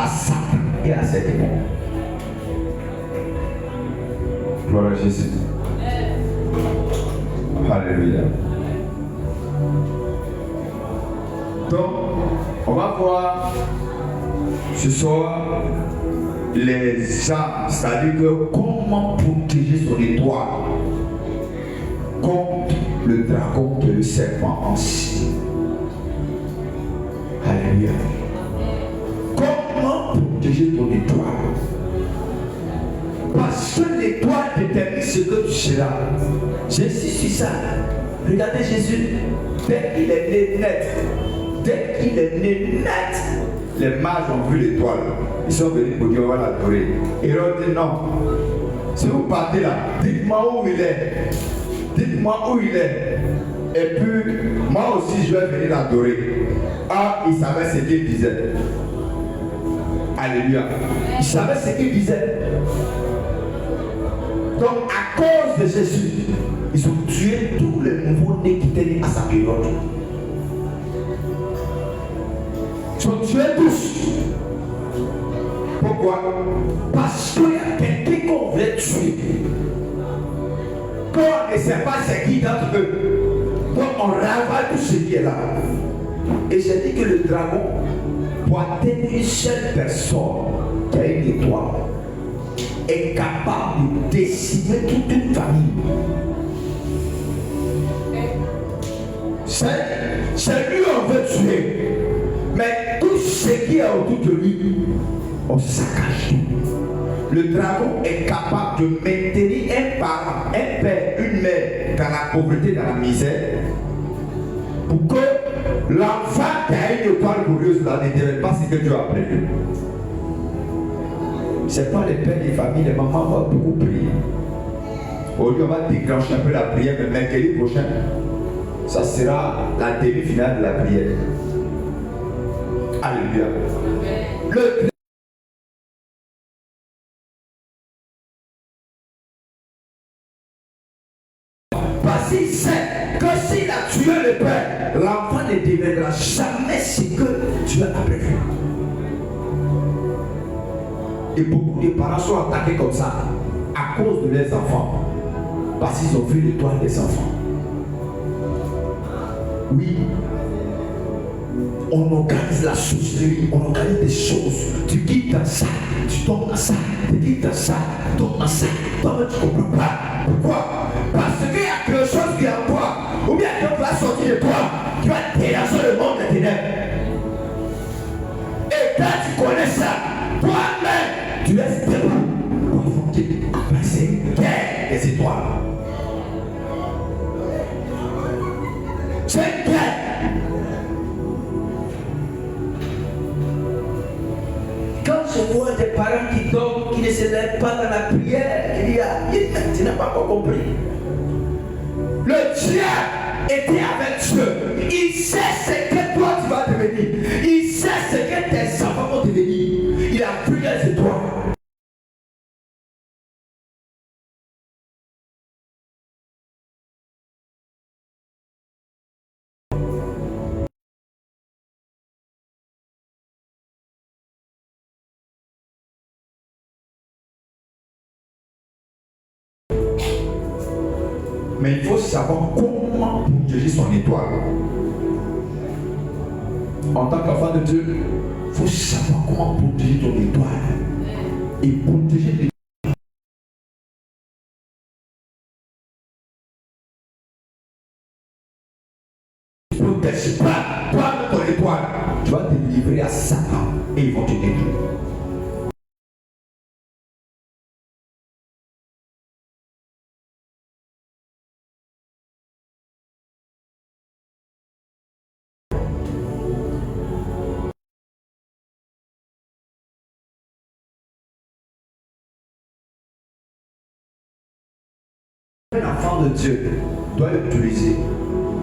à Satan et à ses démons. Gloire à Jésus. Alléluia. Donc, on va voir ce soir les armes, c'est-à-dire que comment protéger son étoile contre le dragon et le serpent ancien. Alléluia. Comment protéger ton étoile? Parce que l'étoile détermine ce que tu seras. J'insiste sur ça. Regardez Jésus, dès qu'il est né net, les mages ont vu l'étoile. Ils sont venus pour dire on va l'adorer. Et ils ont dit non. Si vous partez là, dites-moi où il est. Dites-moi où il est. Et puis, moi aussi, je vais venir l'adorer. Ah, il savait ce qu'il disait. Alléluia. Il savait ce qu'il disait. Donc, à cause de Jésus, ils ont tué tous les nouveaux-nés qui étaient nés à sa période. Ils ont tué tous. Pourquoi? Parce qu'il y a quelqu'un qu'on voulait tuer. Quand on ne sait pas c'est qui d'entre eux, donc on ravale tout ce qui est là. Et j'ai dit que le dragon, pour atteindre une seule personne qui a une étoile, est capable de décimer toute une famille. C'est lui on veut tuer. Mais tout ce qui est autour de lui, on saccage tout. Le dragon est capable de maintenir un parent, un père, une mère dans la pauvreté, dans la misère, pour que l'enfant qui a une étoile glorieuse là ne devienne pas ce que Dieu a prévu. C'est pas les pères des familles, les mamans vont beaucoup prier. Aujourd'hui, on va déclencher un peu la prière, mais mercredi prochain, ça sera la demi-finale de la prière. Alléluia. Parce qu'il sait que s'il a tué le père, l'enfant ne deviendra jamais ce que Dieu a prévu. Et beaucoup de parents sont attaqués comme ça à cause de leurs enfants. Parce qu'ils ont vu l'étoile des enfants. Oui. On organise la sorcellerie, on organise des choses. Tu quittes dans ça, tu tombes dans ça, tu quittes dans ça, tu tombes dans ça. Toi, tu ne comprends pas. Pourquoi? Parce qu'il y a quelque chose qui est en toi, ou bien quelqu'un va sortir de toi, qui va déranger le monde des ténèbres. Et quand tu connais ça, toi-même, tu laisses debout pour affronter passer des étoiles. C'est une guerre. Quand je vois des parents qui dorment, qui ne se lèvent pas dans la prière, tu n'as pas encore compris. Le diable était avec Dieu. Il sait ce que toi tu vas devenir. Il sait ce que tes enfants vont devenir. Il a pris les étoiles. Mais il faut savoir comment protéger son étoile. En tant qu'enfant de Dieu, il faut savoir comment protéger ton étoile. Et protéger l'étoile. Ne protège pas toi-même ton étoile. Tu vas te livrer à Satan et ils vont te détruire. Un enfant de Dieu doit l'utiliser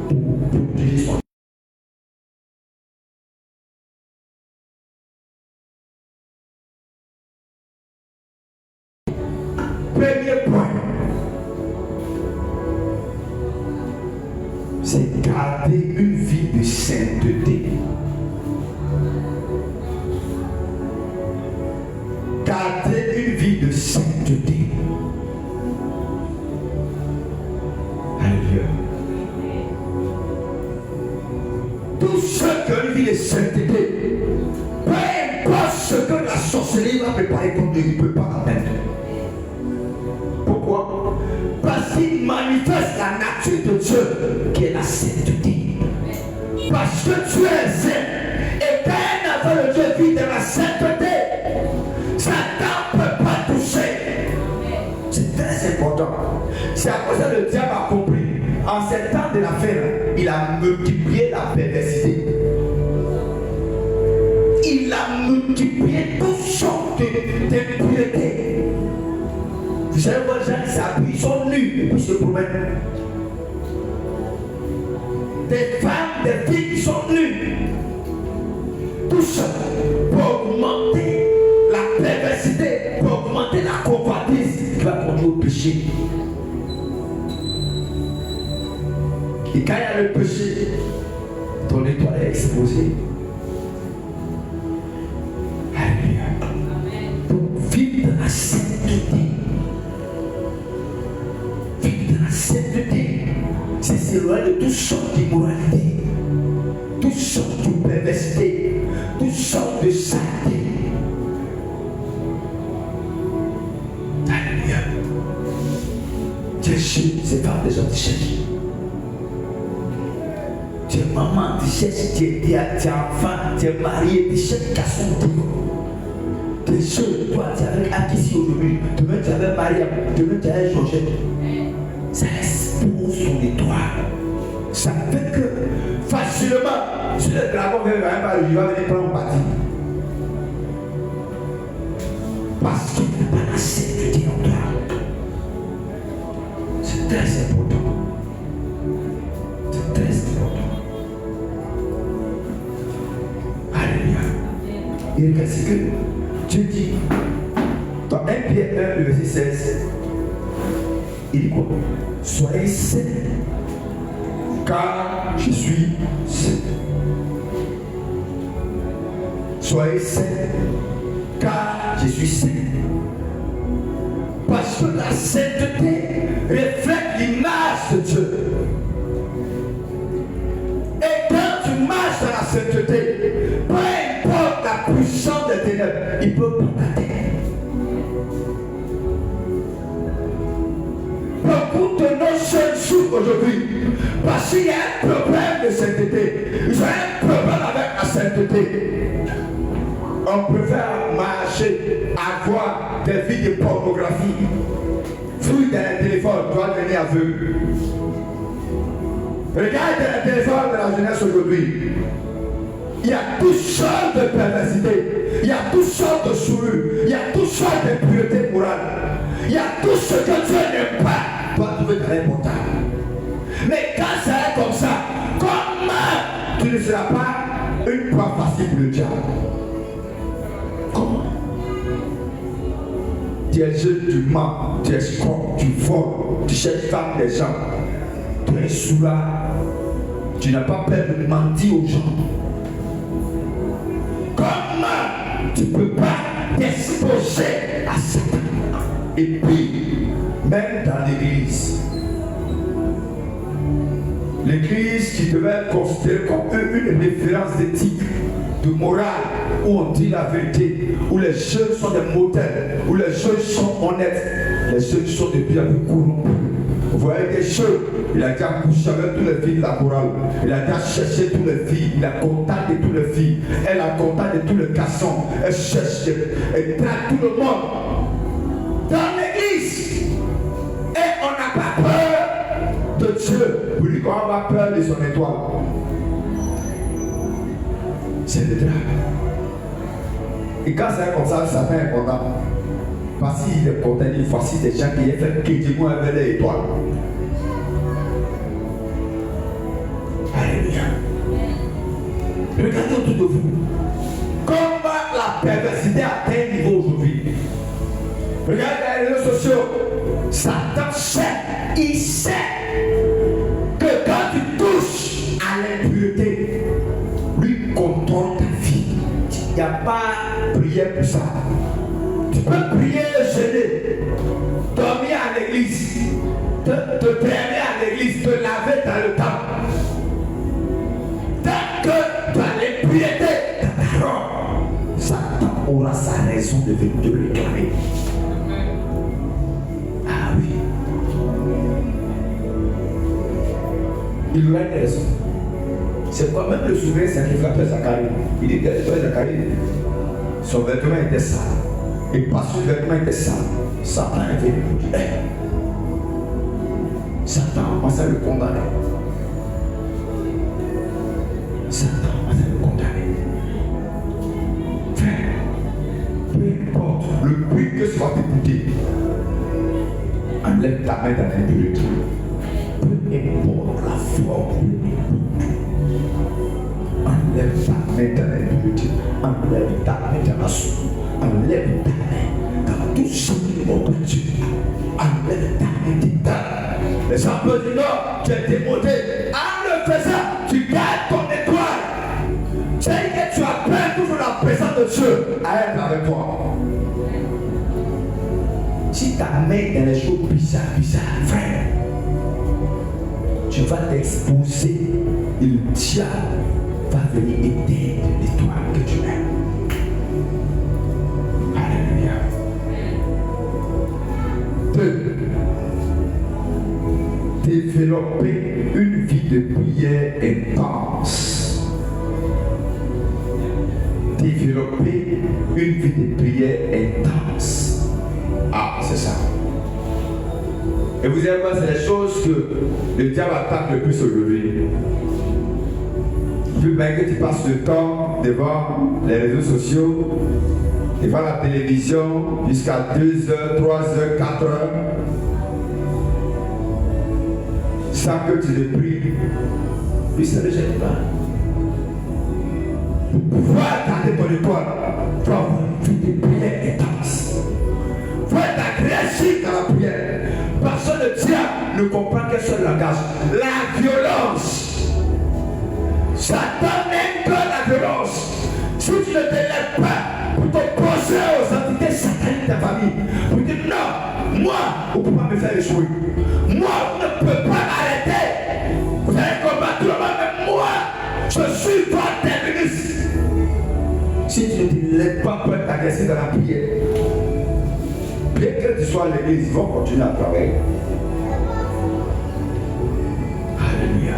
pour protéger son. Premier point, c'est garder une vie de sainteté. garder une vie de sainteté. Alléluia. Tous ceux qui ont une vie de sainteté, peu importe ce que la sorcellerie va préparer contre eux, il ne peut pas atteindre. Pourquoi? Parce qu'il manifeste la nature de Dieu qui est la sainteté. Parce que Dieu est saint. Et quand un enfant de Dieu vit dans la sainteté, Satan ne peut pas toucher. C'est très important. C'est à cause que le diable a compris. En 7 ans de l'affaire, il a multiplié la perversité. Il a multiplié toutes sortes d'impuretés. Vous savez, les gens qui s'habillent, ils sont nus et puis se promènent. Des femmes, des filles qui sont nues. Tout ça pour augmenter la perversité, pour augmenter la convoitise qui va conduire au péché. Et quand il y a le péché, ton étoile est exposée. Alléluia. Donc vivre dans la sainteté. Vivre dans la sainteté, c'est s'éloigner de toutes sortes d'immoralité, toutes sortes de perversité, toutes sortes de saleté. Alléluia. Tu es jeune, c'est pas des gens qui cherchent. Tu es maman, tu cherches, tu es enfant, tu es marié, tu cherches garçon. Tu es jeune, toi, tu es avec Akissi aujourd'hui. Demain, tu es avec Maria, demain, tu es avec Georgette. Ça expose son étoile. Ça fait que facilement, si le dragon vient même pas, il va venir prendre parti. Parce qu'il n'a pas la sainteté en toi. C'est très important. C'est très important. Alléluia. Et regarde ce que Dieu dit dans 1 Pierre 1, le verset 16. Il dit quoi? Soyez saints, car je suis saint. Soyez saints, car je suis saint. Parce que la sainteté reflète l'image de Dieu. Et quand tu marches dans la sainteté, peu importe la puissance des ténèbres, il peut pas t'atteindre. Beaucoup de nos jeunes souffrent aujourd'hui parce qu'il y a un problème de sainteté. Ils ont un problème avec la sainteté. On préfère marcher, avoir des vies de pornographie, fouiller dans le téléphone, tu vas devenir aveugle. Regarde le téléphone de la jeunesse aujourd'hui. Il y a toutes sortes de perversité, il y a toutes sortes de souillures, il y a toutes sortes d'impuretés morales. Il y a tout ce que Dieu n'aime pas. Toi, tu veux être important. Mais quand ça est comme ça, comment tu ne seras pas une proie facile pour le diable? Comment? Tu es jeune, tu mens, tu escroques, tu voles, tu cherches femme des gens, tu es soulard, tu n'as pas peur de mentir aux gens. Comment tu ne peux pas t'exposer à Satan? Et puis, même dans l'église, l'église qui devait être considérée comme une référence d'éthique, de morale, où on dit la vérité, où les jeunes sont des modèles, où les jeunes sont honnêtes, les jeunes sont de plus en plus corrompus. Vous voyez des jeunes, il a déjà couché avec toutes les filles de la chorale, il a déjà cherché toutes les filles, il a contacté toutes les filles, elle a contacté tous les garçons, elle cherche, elle traque tout le monde dans l'église. Et on n'a pas peur de Dieu. Pour lui, qu'on a peur de son étoile. C'est le drame. Et quand c'est comme ça Satan est content. Parce qu'il est content, il voici des gens qui ont fait que Dieu avec les étoiles. Alléluia. Regardez autour de vous. Comment la perversité atteint un niveau aujourd'hui. Regardez les réseaux sociaux. Satan sait, il sait que quand tu touches à l'impureté, lui contrôle ta vie. Il n'y a pas prière pour ça. Tu peux prier gêné, dormir à l'église, te traîner à l'église, te laver dans le temple. Tant que tu as l'impiété dans ta robe, Satan aura sa raison de venir te réclamer. Ah oui. Il aura une raison. C'est quoi même le souverain sacrificateur Zacharie. Il dit que Zacharie, son vêtement était sale. Et parce que le vêtement était sale, Satan est venu pour dire Satan a commencé à le condamner. Satan a commencé à le condamner. Frère, peu importe le but que soit écouté, enlève ta main dans l'impureté. Peu importe la forme, enlève ta main dans l'impureté. Enlève ta main dans la soupe. Enlève ta main dans tout ce qui est contre Dieu. Enlève ta main dedans. Les enfants du Nord, tu es démodé. En le faisant, tu gardes ton étoile. C'est que tu appelles toujours la présence de Dieu à être avec toi. Si ta main dans les choses bizarres, frère, tu vas t'exposer et le diable va venir éteindre l'étoile que tu aimes. Alléluia. 2. Développer une vie de prière intense. Développer une vie de prière intense. Ah, c'est ça. Et vous allez voir, c'est les choses que le diable attaque le plus aujourd'hui. Plus bien que tu passes le temps devant les réseaux sociaux, devant la télévision, jusqu'à 2h, 3h, 4h, sans que tu ne pries, puis ça ne gêne pas. Pour pouvoir garder ton étoile, il faut avoir une vie de prière intense. Il faut être agressif dans la prière. Parce que le diable ne comprend qu'un seul langage, la violence. Satan n'aime que la violence. Si tu ne te lèves pas pour t'opposer aux entités sataniques de ta famille, pour dire non, moi, vous ne pouvez pas me faire échouer. Moi, vous ne pouvez pas m'arrêter. Vous allez combattre le monde, mais moi, je suis votre ministre. Si tu ne te lèves pas pour être agressé dans la prière, bien que tu sois à l'église, ils vont continuer à travailler. Alléluia.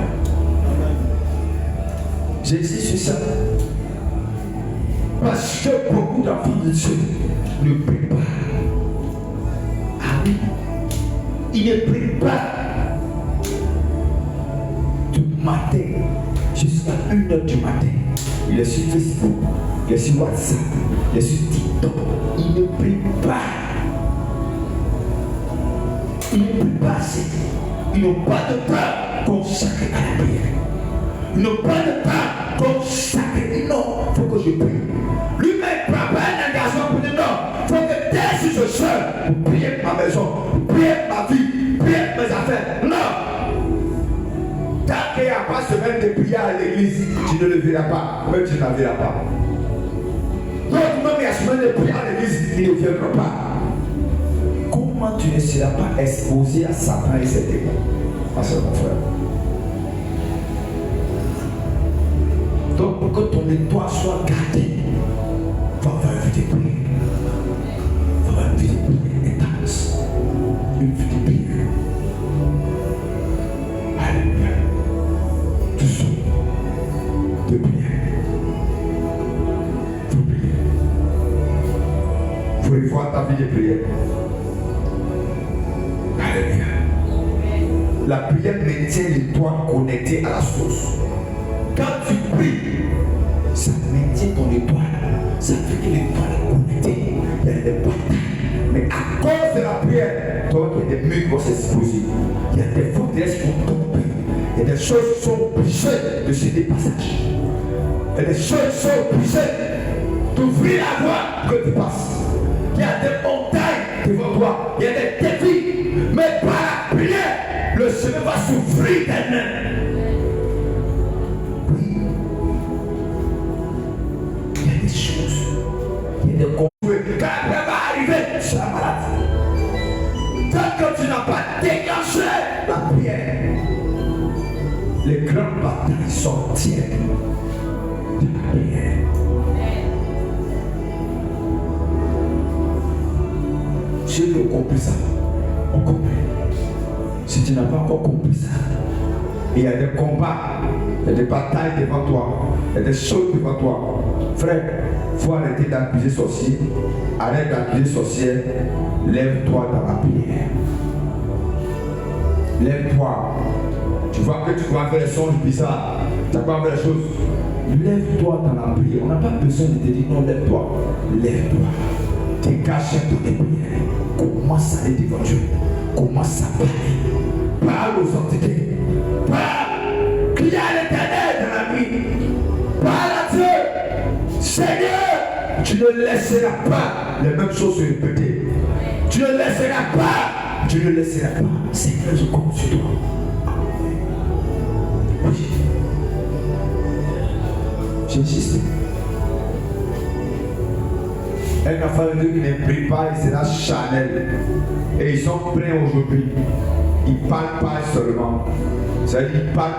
J'insiste sur ça. Parce que beaucoup d'enfants de Dieu ne prient pas. Ah oui. Ils ne prient pas. Du matin jusqu'à 1h du matin. Il est sur Facebook, il est sur WhatsApp, il est sur TikTok. Ils ne prient pas. Ils ne prient pas assez. Ils n'ont pas de temps consacré à la prière. Ils n'ont pas de temps consacré. Non, il faut que je prie. Lui-même ne prend pas un engagement pour dire non. Il faut que dès que je suis seul, pour prier ma maison, pour prier ma vie, prier mes affaires. Non. Tant qu'il n'y a pas semaine de prière à l'église, tu ne le verras pas. Même tu ne la verras pas. Donc même il y a semaine de prière à l'église, il ne viendra pas. Comment tu ne seras pas exposé à Satan et ses démons? Ah, c'est mon frère. Donc pour que ton étoile soit gardée, il faut avoir une vie de prière. Il faut avoir une vie de prière intense. Une vie de prière. Alléluia. Tout ça. De prière. Il faut prier. Il faut revoir ta vie de prière. Alléluia. La prière maintient l'étoile connectée à la source. Quand tu pries, ça maintient ton étoile. Ça fait que l'étoile est connectée. Il y a des batailles. Mais à cause de la prière, toi, il y a des murs qui vont s'exposer. Il y a des forteresses qui vont tomber. Il y a des choses qui sont obligées de se dépasser. Il y a des choses qui sont obligées d'ouvrir la voie que tu passes. Il y a des montagnes devant toi. Il y a des défis. Mais par la prière, le chemin va s'ouvrir d'elle-même. Oui. Il y a des choses. Il y a des conflits. sauver. Quand la prière va arriver, tu seras malade. Tant que tu n'as pas déclenché la prière, les grandes batailles sortirent de la prière. Ceux qui ont compris ça, ont compris. Si tu n'as pas encore compris ça, il y a des combats, il y a des batailles devant toi, il y a des choses devant toi. Frère, il faut arrêter d'accuser sorcier. Arrête d'accuser sorcière. Lève-toi dans la prière. Lève-toi. Tu vois que tu dois faire des songes bizarres. Tu dois faire des choses. Lève-toi dans la prière. On n'a pas besoin de te dire non, lève-toi. Lève-toi. Dégage ton prière. Commence à aller devant Dieu. Commence à parler. Parle aux entités. Parle. Crie à l'Éternel dans la nuit. Parle à Dieu. Seigneur, tu ne laisseras pas les mêmes choses se répéter. Tu ne laisseras pas. Tu ne laisseras pas. Seigneur, je compte sur toi. Oui. J'insiste. Un enfant de Dieu qui ne prie pas, il sera charnel. Et ils sont prêts aujourd'hui. Ils parlent pas seulement. C'est-à-dire qu'ils parlent.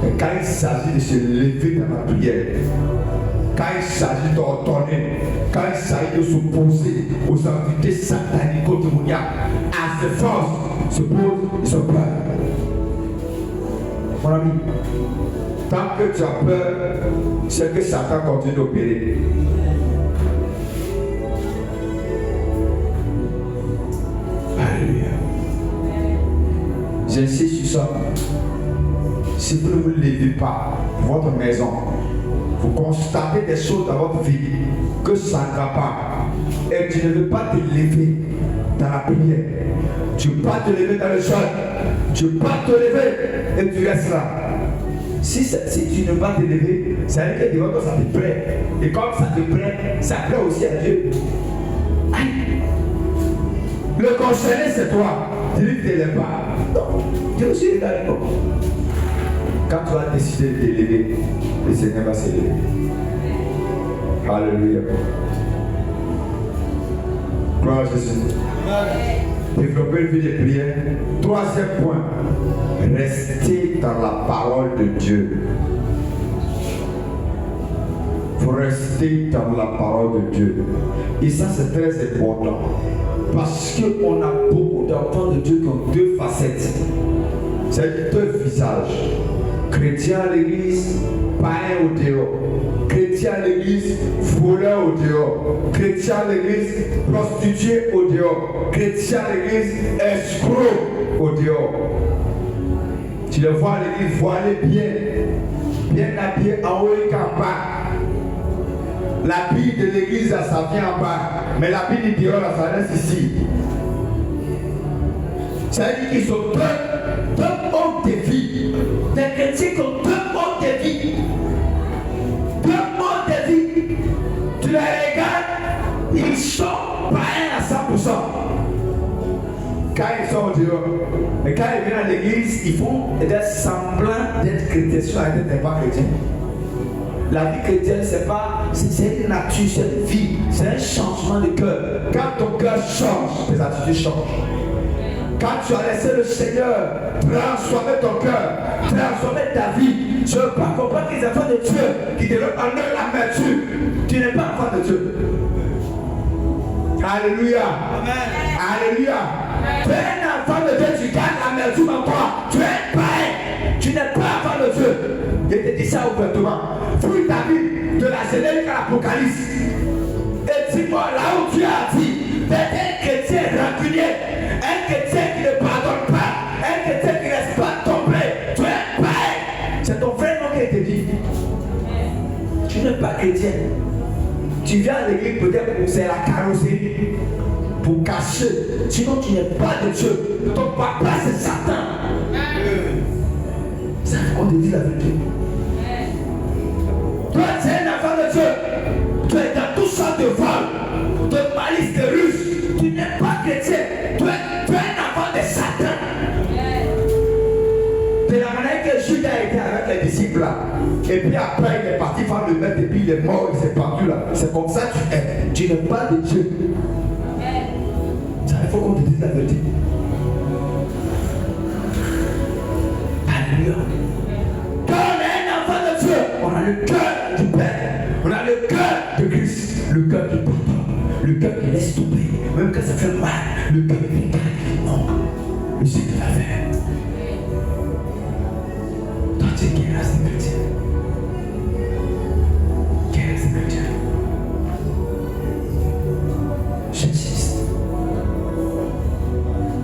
Et quand il s'agit de se lever dans la prière, quand il s'agit d'ordonner, quand il s'agit de s'opposer aux entités satanico-démoniaques, à ses forces, se posent, ils sont peur. Mon ami, tant que tu as peur, c'est que Satan continue d'opérer. Alléluia. J'insiste sur ça. Si vous ne vous levez pas pour votre maison, vous constatez des choses dans votre vie que ça ne va pas, et tu ne veux pas te lever dans la prière, tu ne veux pas te lever dans le sol, tu ne veux pas te lever et tu restes là. Si tu ne veux pas te lever, ça veut dire que devant toi ça te plaît. Et comme ça te plaît, ça plaît aussi à Dieu. Aïe. Le concerné c'est toi. Tu ne te lèves pas. Non, Dieu aussi est là. Quand tu vas décider de te lever, le Seigneur va se lever. Alléluia. Gloire à Jésus. Développer une vie de prière. Troisième point. Rester dans la parole de Dieu. Il faut rester dans la parole de Dieu. Et ça, c'est très important. Parce qu'on a beaucoup d'enfants de Dieu qui ont deux facettes. C'est deux visages. Chrétien à l'église, païen au dehors. Chrétien à l'église, voleur au dehors. Chrétien à l'église, prostitué au dehors. Chrétien à l'église, escroc au dehors. Tu le vois à l'église voilé bien habillé en haut et en bas. L'habit de l'église, ça vient en bas. Mais l'habit du dehors, ça reste ici. Ça veut dire qu'ils sont deux hommes de vie. Des chrétiens qui ont deux modes de vie. Deux modes de vie. Tu les regardes, ils sont païens à 100%. Quand ils sont au dehors, mais quand ils viennent à l'église, ils font des semblants d'être chrétiens, sur la tête n'est pas chrétien. La vie chrétienne, c'est une nature, c'est une vie, c'est un changement de cœur. Quand ton cœur change, tes attitudes changent. Quand tu as laissé le Seigneur transformer ton cœur, transformer ta vie, je ne veux pas comprendre que les enfants de Dieu qui développent en eux l'amertume. Tu n'es pas enfant de Dieu. Alléluia. Amen. Alléluia. Tu es un enfant de Dieu, tu gardes l'amertume en toi. Tu es païen. Tu n'es pas enfant de Dieu. Je te dis ça ouvertement. Fouille ta vie de la Genèse à l'Apocalypse. Et dis-moi là où tu as dit d'être un chrétien rancunier, un chrétien qui ne pardonne pas, un chrétien qui ne laisse pas tomber. Tu es païen. C'est ton frère non qui te dit. Tu n'es pas chrétien. Tu viens à l'église peut-être pour c'est la carrosserie, pour cacher. Sinon tu n'es pas de Dieu. Ton papa c'est Satan. Ça on te dit la vérité. Toi tu es un enfant de Dieu. Tu es dans tout ça de vol, de malice, de ruse. Tu n'es pas chrétien. Tu es un enfant de Satan. De la manière que Judas a été avec les disciples là. Et puis après il est parti faire le maître et puis il est mort, il s'est pendu là. C'est comme ça que tu es. Tu n'es pas de Dieu. Ça, il faut qu'on te dise la vérité. Alléluia. Quand on est un enfant de Dieu, on a le cœur du Père. On a le cœur de Christ. Le cœur du Papa. Le cœur qui laisse tomber. Même quand ça fait mal. Le cœur qui fait non. Le Seigneur l'a fait. Toi, tu es qui est resté chrétien? Qui est resté chrétien? J'insiste.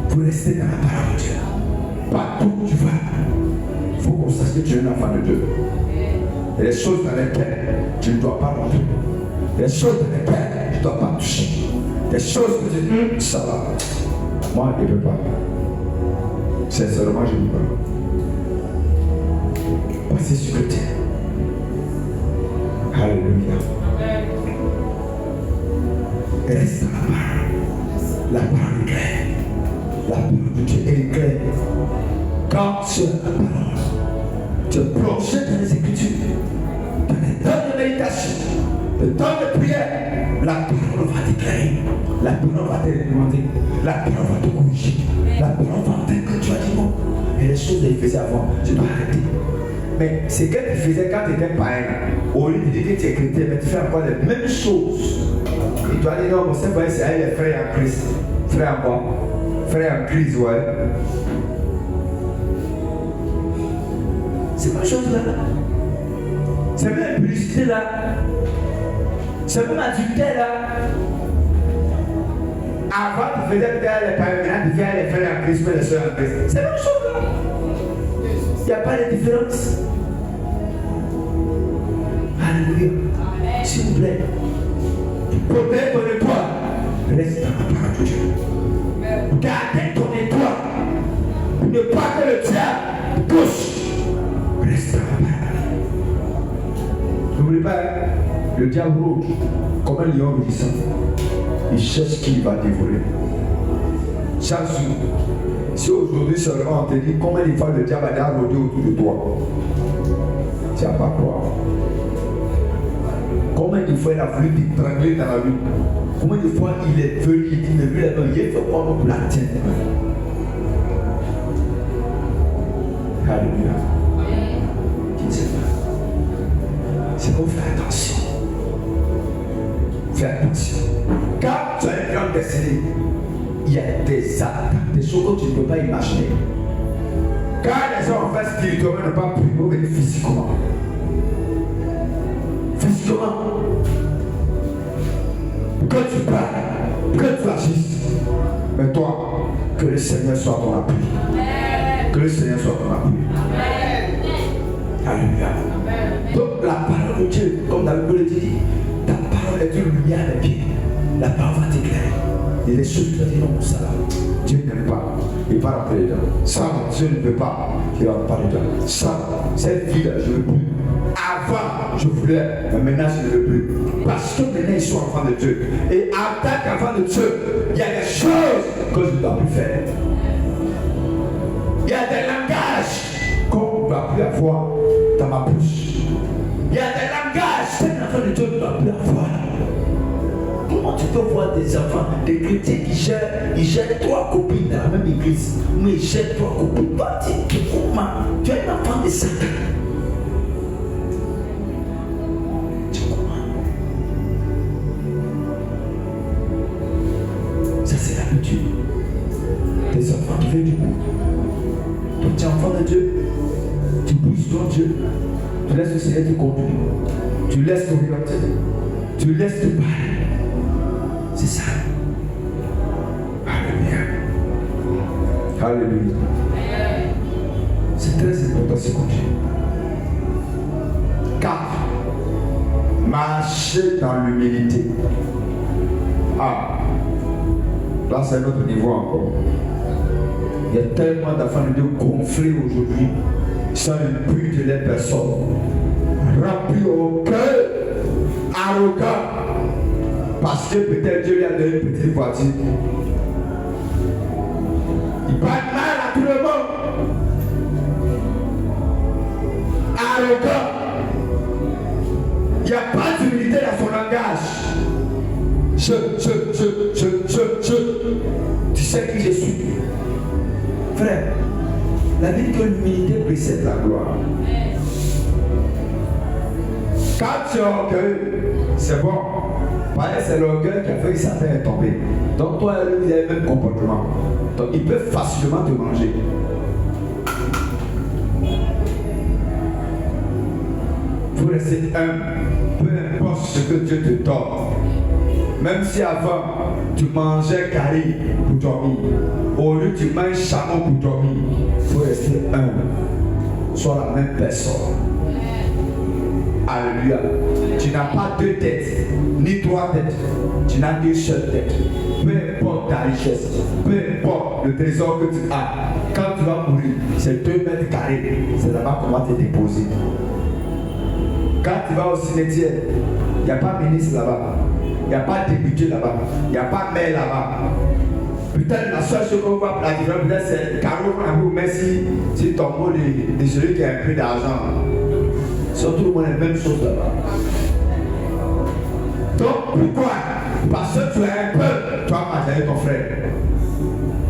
Pour rester dans la parole de Dieu. Partout où tu vas, il faut qu'on sache que tu es un enfant de Dieu. Il y a des choses dans lesquelles tu ne dois pas rentrer. Il y a des choses dans lesquelles tu ne dois pas toucher. Des choses que tu dis, ça va. Moi, je ne peux pas. Sincèrement, je ne peux pas. Passez sur le terrain. Alléluia. Reste dans la parole. La parole est claire. La parole de Dieu est claire. Quand tu as la parole, tu es plongé dans les Écritures, dans les temps de méditation, le temps de prière, la parole va t'éclairer, la parole va t'alimenter, la parole va te corriger, la parole va entendre que tu as dit non. Et les choses qu'elle faisait avant, tu dois arrêter. Mais c'est qu'elle faisait quand tu étais païen. Au lieu de dire que tu es chrétien, mais tu fais encore les mêmes choses. Et tu as dit non, c'est pas c'est les frères en Christ. Frère en quoi? Frère en Christ, ouais. C'est pas chose là. C'est même publicité là. C'est même adultère là. Avant, tu faisais peut-être les païens, maintenant tu fais les frères en Christ, mais les soeurs en Christ. C'est la même chose là. Il n'y a pas de différence. Alléluia. S'il vous plaît. Protège ton étoile. Reste dans la parole de Dieu. Gardez ton étoile. Ne pas que le diable touche. Reste dans la parole. N'oubliez pas, le diable rôde comme un lion rugissant. Il cherche qui il va dévorer. Chaque jour. Si aujourd'hui seulement on te dit combien de fois le diable a rôdé autour de toi, tu n'as pas croire. Combien de fois il a voulu t'étrangler dans la rue? Combien de fois il est venu, il dit mais lui là-bas, il fait quoi pour la tienne? Alléluia. Qui ne sait pas. C'est qu'on fait attention. Fais attention. Quand tu as une grande destinée, il y a des attaques, des choses que tu ne peux pas imaginer. Quand les gens en fait spirituellement ne pas prier, mais physiquement. Physiquement. Que tu parles, que tu agisses. Mais toi, que le Seigneur soit ton appui. Que le Seigneur soit ton appui. Alléluia. Donc la parole de Dieu, comme David le dit, ta parole est une lumière à mes pieds. La parole va t'éclairer. Il y a des choses que tu vas dire non, ça là, Dieu n'aime pas, il ne va pas rentrer dedans. Ça, Dieu ne veut pas, il ne va pas dedans. Ça, cette vie-là, je ne veux plus. Avant, je voulais, mais maintenant, je ne veux plus. Parce que maintenant, ils sont enfants de Dieu. Et en tant qu'enfant de Dieu, il y a des choses que je ne dois plus faire. Il y a des langages qu'on ne doit plus avoir dans ma bouche. Il y a des langages qu'un enfant de Dieu ne doit plus avoir. Comment tu peux voir des enfants, des chrétiens qui gèrent 3 copines dans la même église, mais ils gèrent 3 copines. Toi, tu es un enfant de Satan. Tu comprends? Ça, c'est l'habitude. Des enfants qui viennent du coup. Toi, tu es enfant de Dieu. Tu pousses ton Dieu. Tu laisses le Seigneur te conduire. Tu laisses t'orienter. Tu laisses te parler. C'est ça. Alléluia. Alléluia. C'est très important ce qu'on dit. 4. Marcher dans l'humilité. Ah. Là, c'est un autre niveau encore. Il y a tellement d'enfants de Dieu gonflés aujourd'hui, sans le but de les personnes, remplis au cœur, arrogants. Parce que peut-être Dieu lui a donné une petite voiture. Il parle mal à tout le monde. Arrogant. Il n'y a pas d'humilité dans son langage. Tu sais qui je suis. Frère, la vie que l'humilité précède la gloire. Quand tu es orgueilleux, c'est bon. Pareil, c'est l'orgueil qui a fait que Satan est tombé. Donc toi et lui, vous avez le même comportement. Donc il peut facilement te manger. Il faut rester humble. Peu importe ce que Dieu te donne. Même si avant, tu mangeais carré pour dormir. Aujourd'hui, tu manges chameau pour dormir. Il faut rester humble. Sois la même personne. Alléluia. Tu n'as pas deux têtes, ni trois têtes. Tu n'as qu'une seule tête. Peu importe ta richesse, peu importe le trésor que tu as, quand tu vas mourir, c'est 2 mètres carrés. C'est là-bas qu'on va te déposer. Quand tu vas au cimetière, il n'y a pas ministre là-bas. Il n'y a pas député là-bas. Il n'y a pas maire là-bas. Peut-être la seule chose qu'on voit pour la différence, peut-être c'est Caro Frangou, mais si ton mot de celui qui a un peu d'argent. Surtout le monde est la même chose là-bas. Donc pourquoi? Parce que tu es un peu, tu vas manger ton frère.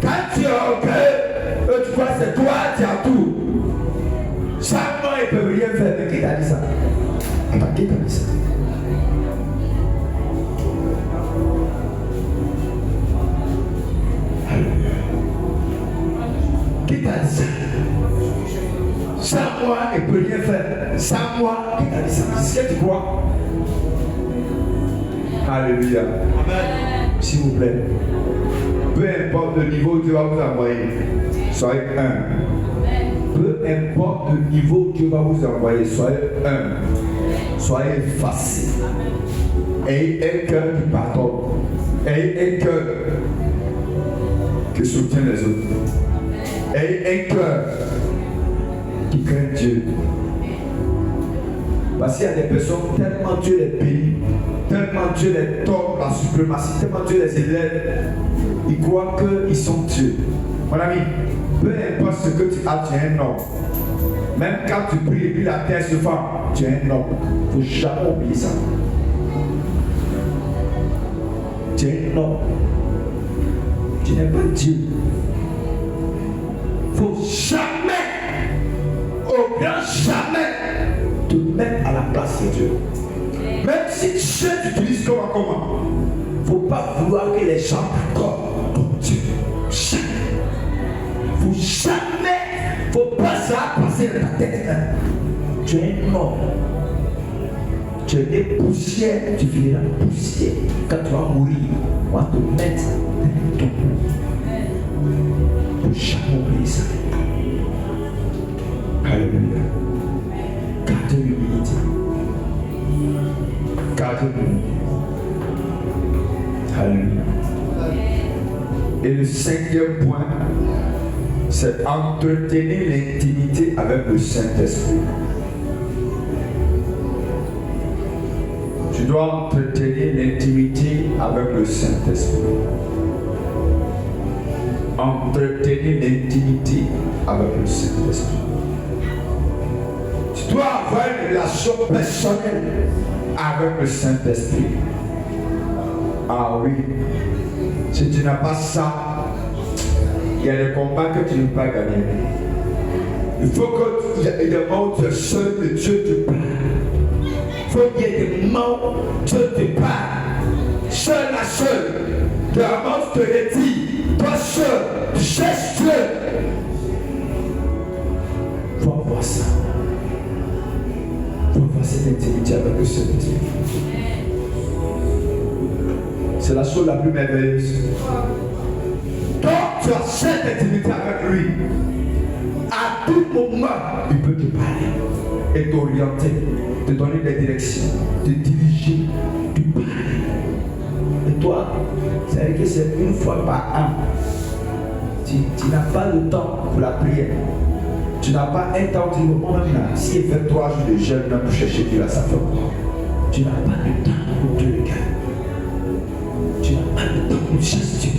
Quand tu es orgueilleux, tu vois c'est toi, tu as tout. Chaque mois ils ne peuvent rien faire. Mais qui t'a dit ça? Attends, qui t'a dit ça? Qui t'a dit ça? Sans moi, il ne peut rien faire. Sans moi, qui t'a dit ça? C'est ce que tu crois? Alléluia. Amen. S'il vous plaît. Peu importe le niveau où Dieu va vous envoyer, soyez humble. Peu importe le niveau où Dieu va vous envoyer, soyez humble. Soyez effacés. Ayez un cœur qui pardonne. Ayez un cœur qui soutient les autres. Ayez un cœur qui craint Dieu. Parce qu'il y a des personnes, tellement Dieu les bénit, tellement Dieu les tord la suprématie, tellement Dieu les élève, ils croient qu'ils sont Dieu. Mon ami, peu importe ce que tu as, tu es un homme. Même quand tu pries et puis la terre se fend, tu es un homme. Il ne faut jamais oublier ça. Tu es un homme. Tu n'es pas Dieu. Il ne faut jamais, au grand jamais, te mettre à la place de Dieu. Même si Dieu t'utilise comment? Il ne faut pas vouloir que les gens comme Dieu. Jamais. Il ne faut jamais. Il ne faut pas ça passer dans ta tête. Tu es un homme. Tu es des poussières. Tu finiras poussière. Quand tu vas mourir, on va te mettre dans ton cou. Il ne faut jamais oublier ça. Alléluia. Gardez l'humilité. Gardez l'humilité. Alléluia. Et le 5e point, c'est entretenir l'intimité avec le Saint-Esprit. Tu dois entretenir l'intimité avec le Saint-Esprit. Entretenir l'intimité avec le Saint-Esprit. Tu dois avoir une relation personnelle avec le Saint-Esprit. Ah oui. Si tu n'as pas ça, il y a des combats que tu ne peux pas gagner. Il faut qu'il y ait des moments où tu es seul et Dieu te parle. Il faut qu'il y ait des moments où Dieu te parle. Seul à seul. De la mort te retire. Toi seul. Tu cherches Dieu. Il faut avoir ça. Il faut avoir cette intimité avec le Saint-Esprit. C'est la chose la plus merveilleuse. Donc tu as cette intimité avec lui. À tout moment, il peut te parler et t'orienter, te donner des directions, te diriger, te parler. Et toi, c'est-à-dire que c'est une fois par an. Tu n'as pas le temps pour la prière. Tu n'as pas un temps où tu dis, même là, s'il fait 3 jours de jeûne pour chercher Dieu à sa femme, tu n'as pas le temps pour te regarder. Tu n'as pas le temps pour chasser Dieu.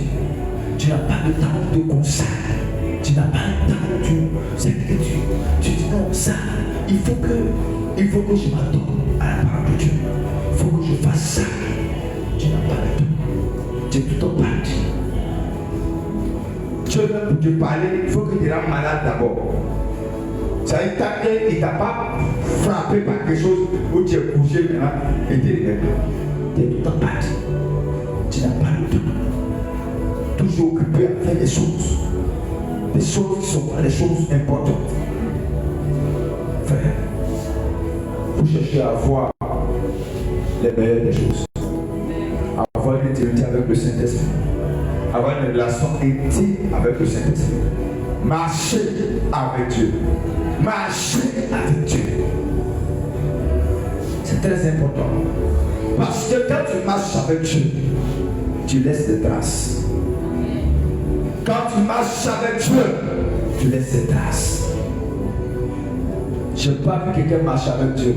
Tu n'as pas le temps de consacrer. Tu n'as pas le temps de c'est que tu dis non, ça, il faut que je m'adonne à la parole de Dieu. Il faut que je fasse ça. Tu n'as pas le temps. Tu es tout en parti. Dieu, pour te parler, il faut que tu sois malade d'abord. Ça veut dire qu'il ne t'a pas frappé par quelque chose où tu es couché maintenant et tu es tout en parti. Tu n'as pas le temps. Toujours occupé à faire des choses. Des choses qui sont pas des choses importantes. Frère, vous cherchez à avoir les meilleures des choses. Avoir une intimité avec le Saint-Esprit. Avoir une relation intime avec le Saint-Esprit. Marcher avec Dieu. Marcher avec Dieu. C'est très important. Parce que quand tu marches avec Dieu, tu laisses des traces. Quand tu marches avec Dieu, tu laisses des traces. Je n'ai pas vu quelqu'un marcher avec Dieu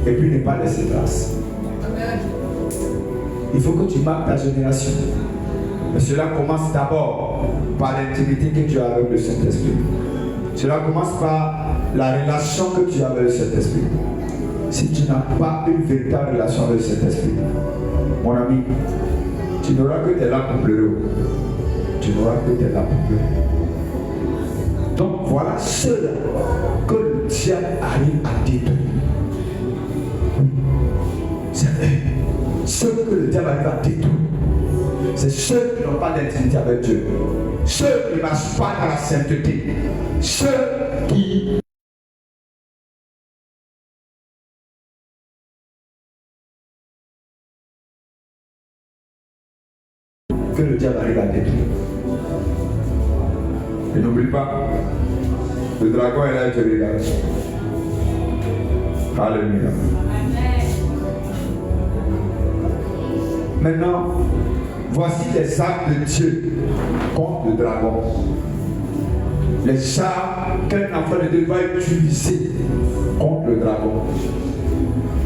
et puis ne pas laisser traces. Il faut que tu marques ta génération. Mais cela commence d'abord par l'intimité que tu as avec le Saint-Esprit. Cela commence par la relation que tu as avec le Saint-Esprit. Si tu n'as pas une véritable relation avec le Saint-Esprit, mon ami, tu n'auras que tes larmes pour pleurer. Tu n'auras que tes larmes pour pleurer. Donc voilà ceux que le diable arrive à détruire. C'est eux. Ceux que le diable arrive à détruire. C'est ceux qui n'ont pas d'intimité avec Dieu. Ceux qui ne marchent pas dans la sainteté. Ceux qui que le diable arrive à détruire. Et n'oublie pas, le dragon est là et te regarde. Alléluia. Maintenant, voici les armes de Dieu contre le dragon. Les armes qu'un enfant de Dieu va utiliser contre le dragon.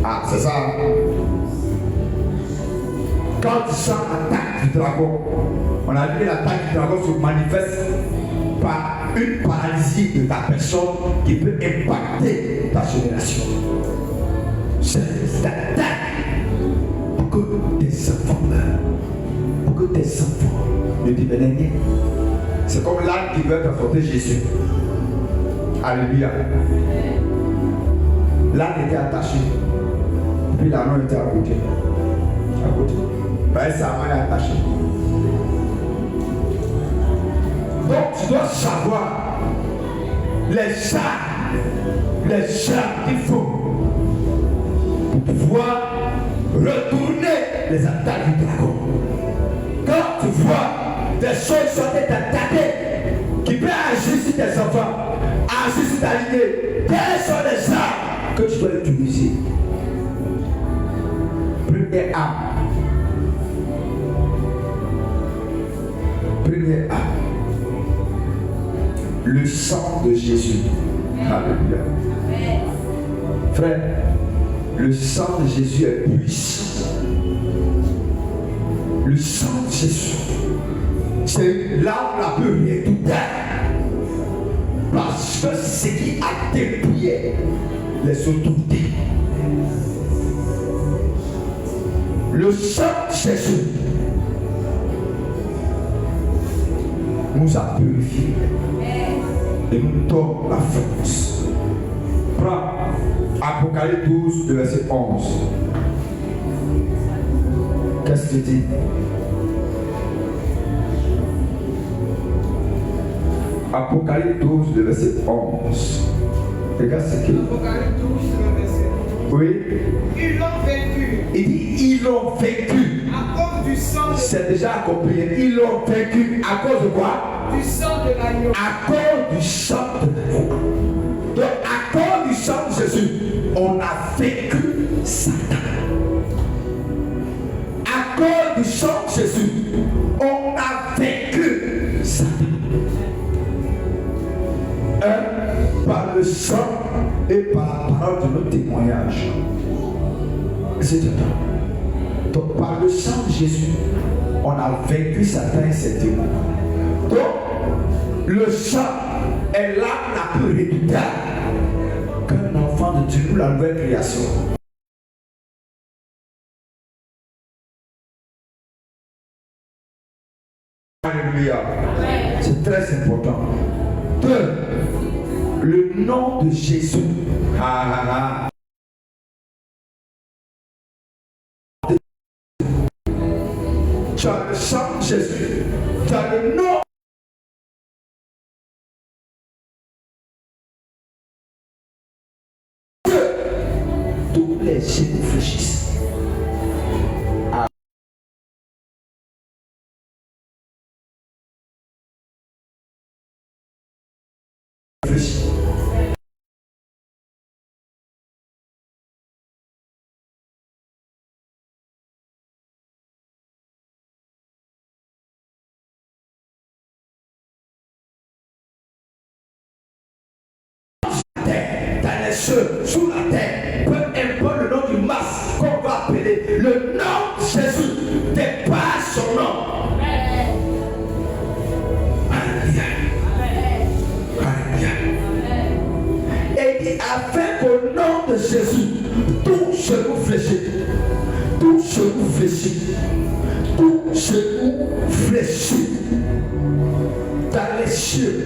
Ah, c'est ça. Quand tu sens l'attaque du dragon, on a dit que l'attaque du dragon se manifeste par une paralysie de ta personne qui peut impacter ta génération. C'est l'attaque pour que tes enfants meurent, pour que tes enfants ne deviennent rien. C'est comme l'âne qui veut transporter Jésus. Alléluia. L'âne était attaché, puis l'âne était à côté. À côté. Ben, ça m'a attaché. Donc tu dois savoir les armes qu'il faut pour pouvoir retourner les attaques du dragon. Quand tu vois des choses sont attaquées qui peuvent agir sur tes enfants, agir sur ta lignée, quelles sont les armes que tu dois utiliser? Première arme. Première arme. Le sang de Jésus. Alléluia. Frère, le sang de Jésus est puissant. Le sang de Jésus, c'est l'arme la plus redoutable. Parce que c'est ce qui a dépouillé les autorités. Le sang de Jésus nous a purifiés et nous donne la force. Prends Apocalypse 12, verset 11. Qu'est-ce que tu dis? Apocalypse 12, verset 11. Regarde ce qu'il dit. Apocalypse 12, verset 11. Oui. Ils l'ont vaincu. Il dit, ils l'ont vaincu. À cause du sang de... C'est déjà accompli. Ils l'ont vaincu. À cause de quoi? Du sang de l'agneau. À cause du sang de l'agneau. Donc, à cause du sang de Jésus, on a vaincu Satan. À cause du sang de Jésus, on a vaincu Satan. Par le sang et par la parole de notre témoignage. C'est tout. Donc, par le sang de Jésus, on a vaincu Satan et ses démons. Donc, le sang est l'arme la plus redoutable qu'un enfant de Dieu, la nouvelle création. Alléluia. C'est très important. 2. Le nom de Jésus. Tu as le sang de Jésus. Tu as le nom. Tous les genoux fléchissent. Dans les cieux, sous la terre, peu importe le nom du masque qu'on va appeler, le nom de Jésus dépasse son nom. Alléluia. Alléluia. Et il a fait qu'au nom de Jésus, tout genou fléchit, tout genou fléchit, tout genou fléchit dans les cieux,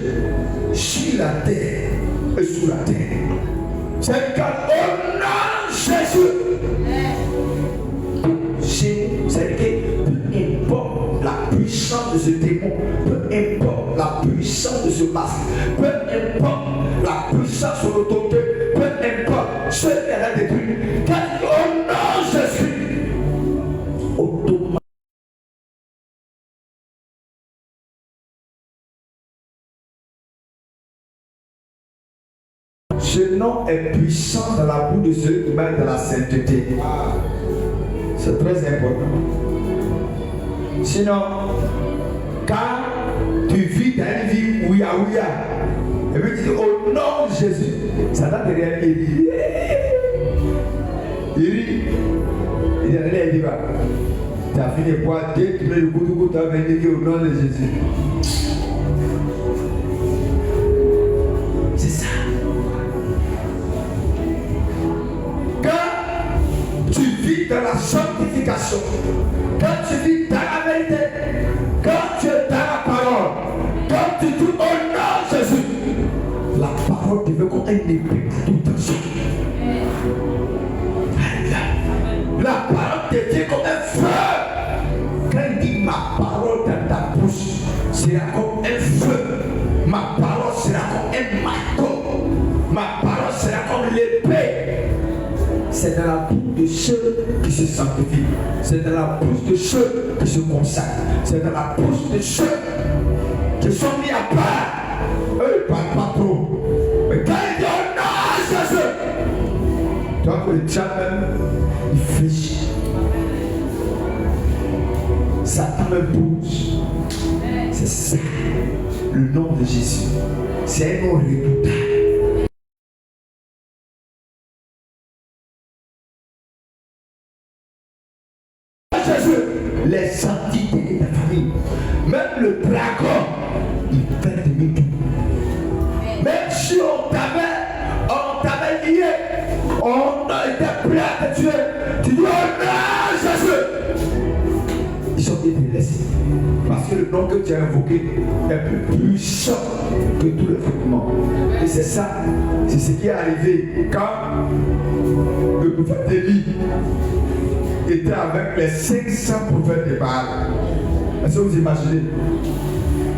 sur la terre et sous la terre. C'est quand au nom de Jésus, c'est que peu importe la puissance de ce démon, peu importe la puissance de ce masque, peu importe la puissance de l'autorité, peu importe ce qu'elle a détruit, quand au nom de Jésus, automatiquement, ce nom est puissant dans la bouche de ceux qui mettent dans la sainteté. C'est très important. Sinon, quand tu vis dans une vie ouïa, et puis tu dis au nom de Jésus, ça n'a rien à dire. Il dit, tu as fini de boire, tu mets le coup, tu as venu au nom de Jésus. C'est ça. Dans la sanctification, quand tu vis dans la vérité, quand tu es dans la parole, quand tu dis au nom de Jésus, la parole devient comme un épée tout en suite. La parole devient comme un feu. Quand il dit ma parole dans ta bouche, sera comme un feu. Ma parole sera comme un marteau. Ma parole sera comme l'épée. C'est dans la bouche de ceux qui se sanctifient. C'est dans la bouche de ceux qui se consacrent. C'est dans la bouche de ceux qui sont mis à part. Eux, ils ne parlent pas trop. Mais quand ils disent oh non, Jésus, tu vois que le diable même, il fléchit. Satan me bouge. C'est ça, le nom de Jésus. C'est un nom redoutable. Les entités de la famille, même le dragon, il fait demi-tour. Même si on t'avait lié, on était prêt à te tuer, tu dis oh non, Jésus. Ils sont délaissés. Parce que le nom que tu as invoqué est plus puissant que tout le fondement. Et c'est ça, c'est ce qui est arrivé quand le prophète Élie était avec les 500 prophètes de Baal. Est-ce que vous imaginez?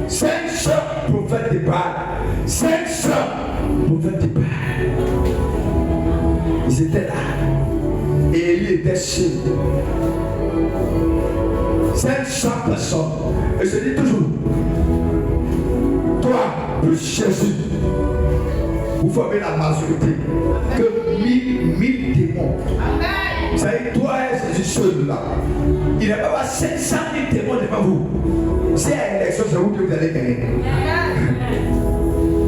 500 prophètes de Baal. 500 prophètes de Baal. Ils étaient là. Et Élie était chez eux. 500 personnes. Et je dis toujours, toi, plus Jésus, vous formez la majorité que 1000 démons. Vous savez, toi et Jésus seul là. Il n'y a pas 500 000 démons devant vous. C'est à l'élection, c'est vous que vous allez gagner.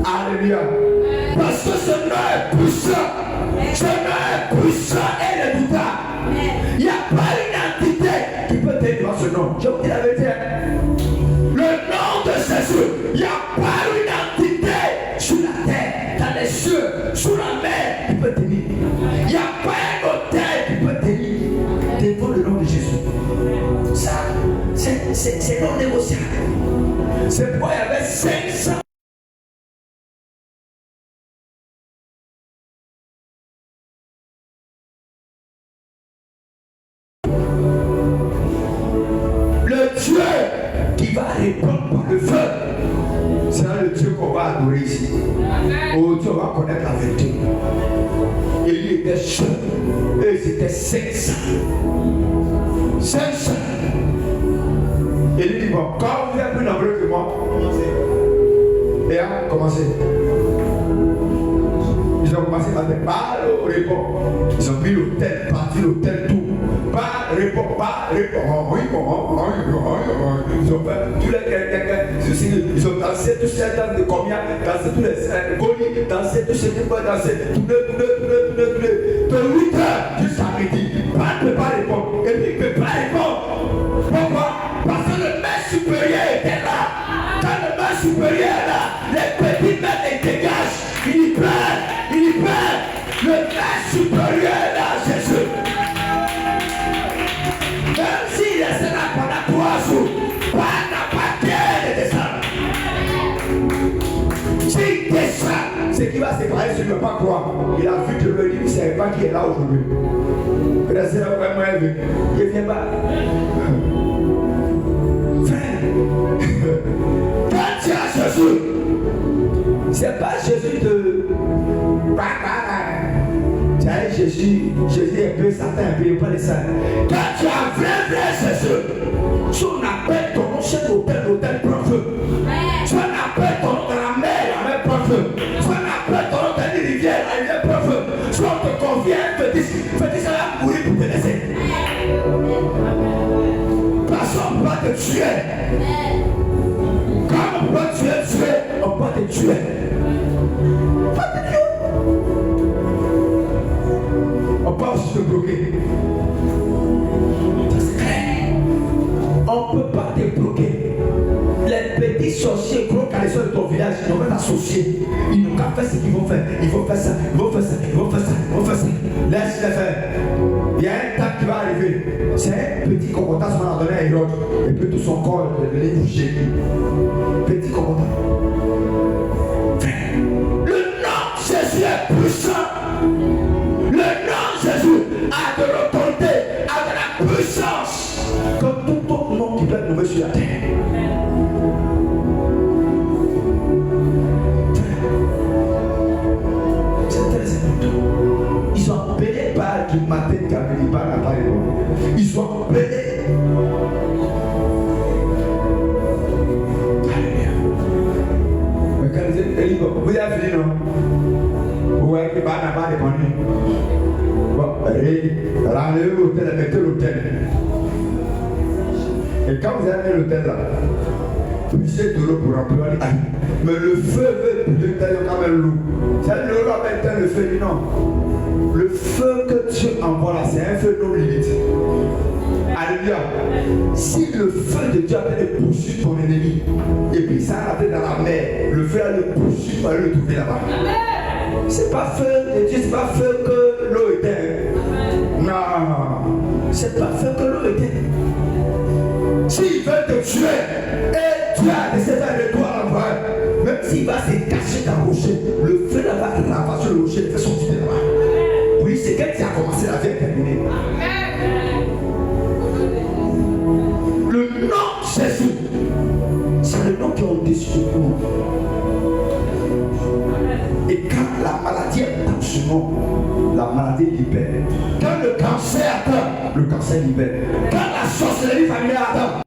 Alléluia. Parce que ce nom est puissant. Ce nom est puissant et redoutable. Il n'y a pas une entité qui peut tenir devant ce nom. Je vous dis la vérité. Le nom de Jésus, il n'y a pas une entité sur la terre, dans les cieux, sous la mer qui peut tenir. Il n'y a pas un hôtel qui peut tenir devant le nom de Jésus. Ça, c'est non négociable. C'est pourquoi il y avait 500. Le Dieu qui va répondre par le feu, c'est le Dieu qu'on va adorer ici. Oh Dieu, on va connaître la vérité. Et il était seul. Et ils étaient 500. 500. Et il dit, bon, quand vous êtes plus nombreux que moi, et à commencer. Ils ont commencé à faire pas le répond. Ils ont mis l'hôtel, parti l'hôtel, tout. Pas répond, pas répond. Ils ont fait tous les ils ont dansé tous ces danses de combien, dansé tous les golis, dansé tous ces trucs, dansé, tourner. De 8h jusqu'à midi. Pas ne peut pas répondre. Et puis il ne peut pas répondre. Pourquoi? Parce que le maître supérieur était là. Quand le maître supérieur est là, les petits maîtres les dégagent. Il y perd. Le maître supérieur est là, Jésus. Même s'il est là pendant 3 jours, pas n'a pas de descendre. S'il descend, c'est qui va se séparer, je ne peux pas croire. Il a vu que le livre, il ne savait pas qui est là aujourd'hui. C'est vraiment élevé. Il ne vient pas. Frère, quand tu as Jésus, c'est pas Jésus de. Tu as Jésus est un peu Satan, un peu pas les saints. Quand tu as vrai Jésus, tu appelles ton nom chez l'hôtel prend feu. Tu appelles ton nom dans la mer prend feu. Tu appelles ton nom dans les rivières, la rivière prend feu. Tu te conviens, fais ça va mourir pour te laisser. Personne ne va te tuer. Quand on peut tuer, on peut te tuer. Pas te tuer. On peut aussi te bloquer. On ne peut pas te bloquer. Les petits sorciers gros calissons de ton village, ils vont t'associer. Ils n'ont qu'à faire ce qu'ils vont faire. Ils vont faire ça. Laisse-les faire. Il y a un temps qui va arriver. C'est un petit cocotas qu'on a donné à Hérode. Et puis tout son corps les bouger. Petit cocotas. Le nom de Jésus est puissant. Le nom de Jésus a de l'autorité, a de la puissance. Comme tout autre nom qui peut être nommé sur la terre. C'est très important. Ils sont appelés par du matin de Camille, par la part. Ils sont appelés. Alléluia. Mais quand vous avez fini, non? Ouais, il va pas répondu. Bon, rendez-vous l'hôtel, mettez l'hôtel. Et quand vous avez l'hôtel là, puissez de l'eau pour remplir. Mais le feu veut brûler comme un loup. C'est l'eau là maintenant le feu, non. Le feu que Dieu envoie là, c'est un feu non limite. Alléluia. Si le feu de Dieu a été poursuivre ton ennemi, et puis ça a été dans la mer, le feu a le poursuivre, il va le trouver là-bas. C'est pas feu de Dieu, c'est pas feu que l'eau était. Non, c'est pas feu que l'eau était. S'il veut te tuer, et tu as des sévères de toi à voir, même s'il va se cacher dans le rocher, le feu là va ravager le rocher, il fait sortir de là-bas. Oui, c'est quand tu as commencé, la vie est terminée. Le nom de Jésus, c'est le nom qui est au-dessus de nous. Et quand la maladie atteint ce nom, la maladie libère. Quand le cancer atteint, le cancer libère. Quand la sorcellerie familiale atteint,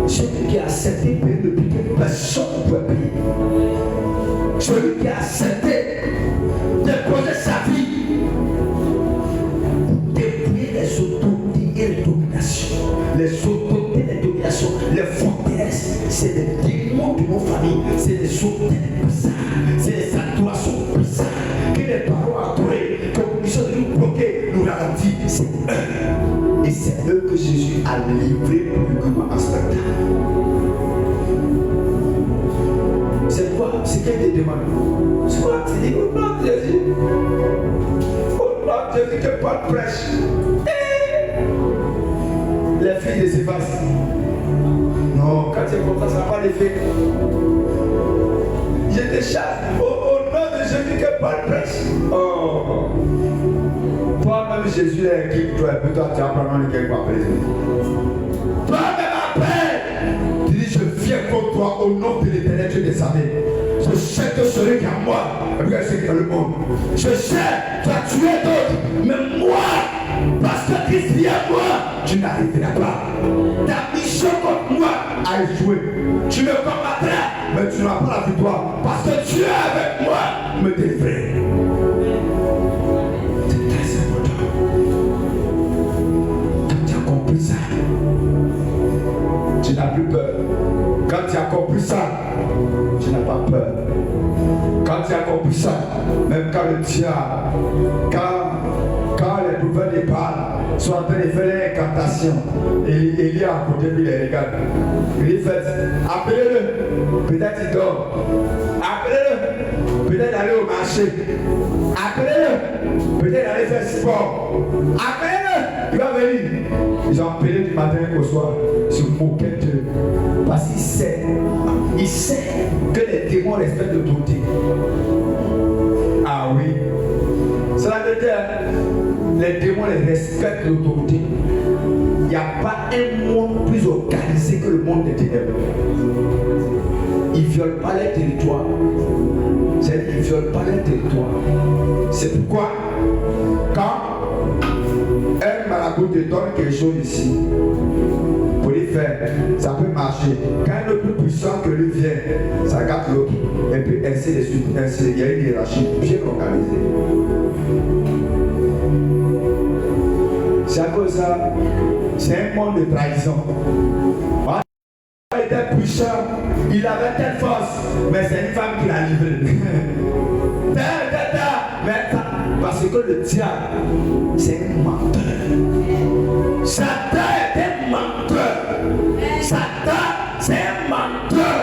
celui qui a accepté de payer le prix, personne ne peut payer. Celui qui a accepté de poser sa vie, les autorités et les dominations, les autorités et les dominations, les forteresses, c'est des démons de nos familles, c'est des hôtels bizarres, c'est des adorations bizarres, que les parents adorés, comme ils sont nous bloqués, nous ralentissent, c'est eux. Et c'est eux que Jésus a livré publiquement en spectacle. C'est quoi? C'est qu'elle te demande. Soit tu dis, au nom de Jésus. Au nom de Jésus que Paul prêche. Les filles de s'effacent. Non, quand c'est comme ça n'a pas d'effet. Je te chasse au nom de Jésus que Paul prêche. Oh. Toi-même, Jésus est qui toi, et puis toi, tu as vraiment le quelque part plaisir. Toi-même, appelle. Tu dis, je viens contre toi au nom de l'Éternel Dieu des armées. Je sais que celui qui est en moi, et puis celui qui est dans le monde. Je sais, tu as tué d'autres, mais moi, parce que Christ vient à moi, tu n'arriveras pas. Ta mission contre moi a échoué. Tu me combattras, mais tu n'auras pas la victoire. Parce que Dieu est avec moi, me délivrer. C'est très important. Quand tu as compris ça, tu n'as plus peur. Quand tu as compris ça, tu n'as pas peur. Quand tu as compris ça, même quand le diable, quand les prophètes des Baal sont en train de faire l'incantation, et il est à côté, puis il les regarde. Il dit, appelez-le, peut-être il dort. Appelez-le, peut-être aller au marché. Appelez-le, peut-être aller faire sport. Appelez-le, il va venir. Ils ont appelé du matin au soir, se moquaient d'eux. Parce qu'il sait que les démons respectent l'autorité. Ah oui, c'est la vérité. Les démons respectent l'autorité. Il n'y a pas un monde plus organisé que le monde des ténèbres. Ils ne violent pas les territoires. Ils ne violent pas les territoires. C'est pourquoi, quand un marabout te donne quelque chose ici, pour lui faire, ça peut marcher. Quand un autre plus puissant que lui vient, ça gâte l'autre. Et puis ainsi de suite, ainsi, il y a une hiérarchie bien organisée. C'est à cause de ça, c'est un monde de trahison. Il était puissant, il avait telle force, mais c'est une femme qui l'a livré. Mais parce que le diable, c'est un menteur. Satan est un menteur. Satan, c'est un menteur.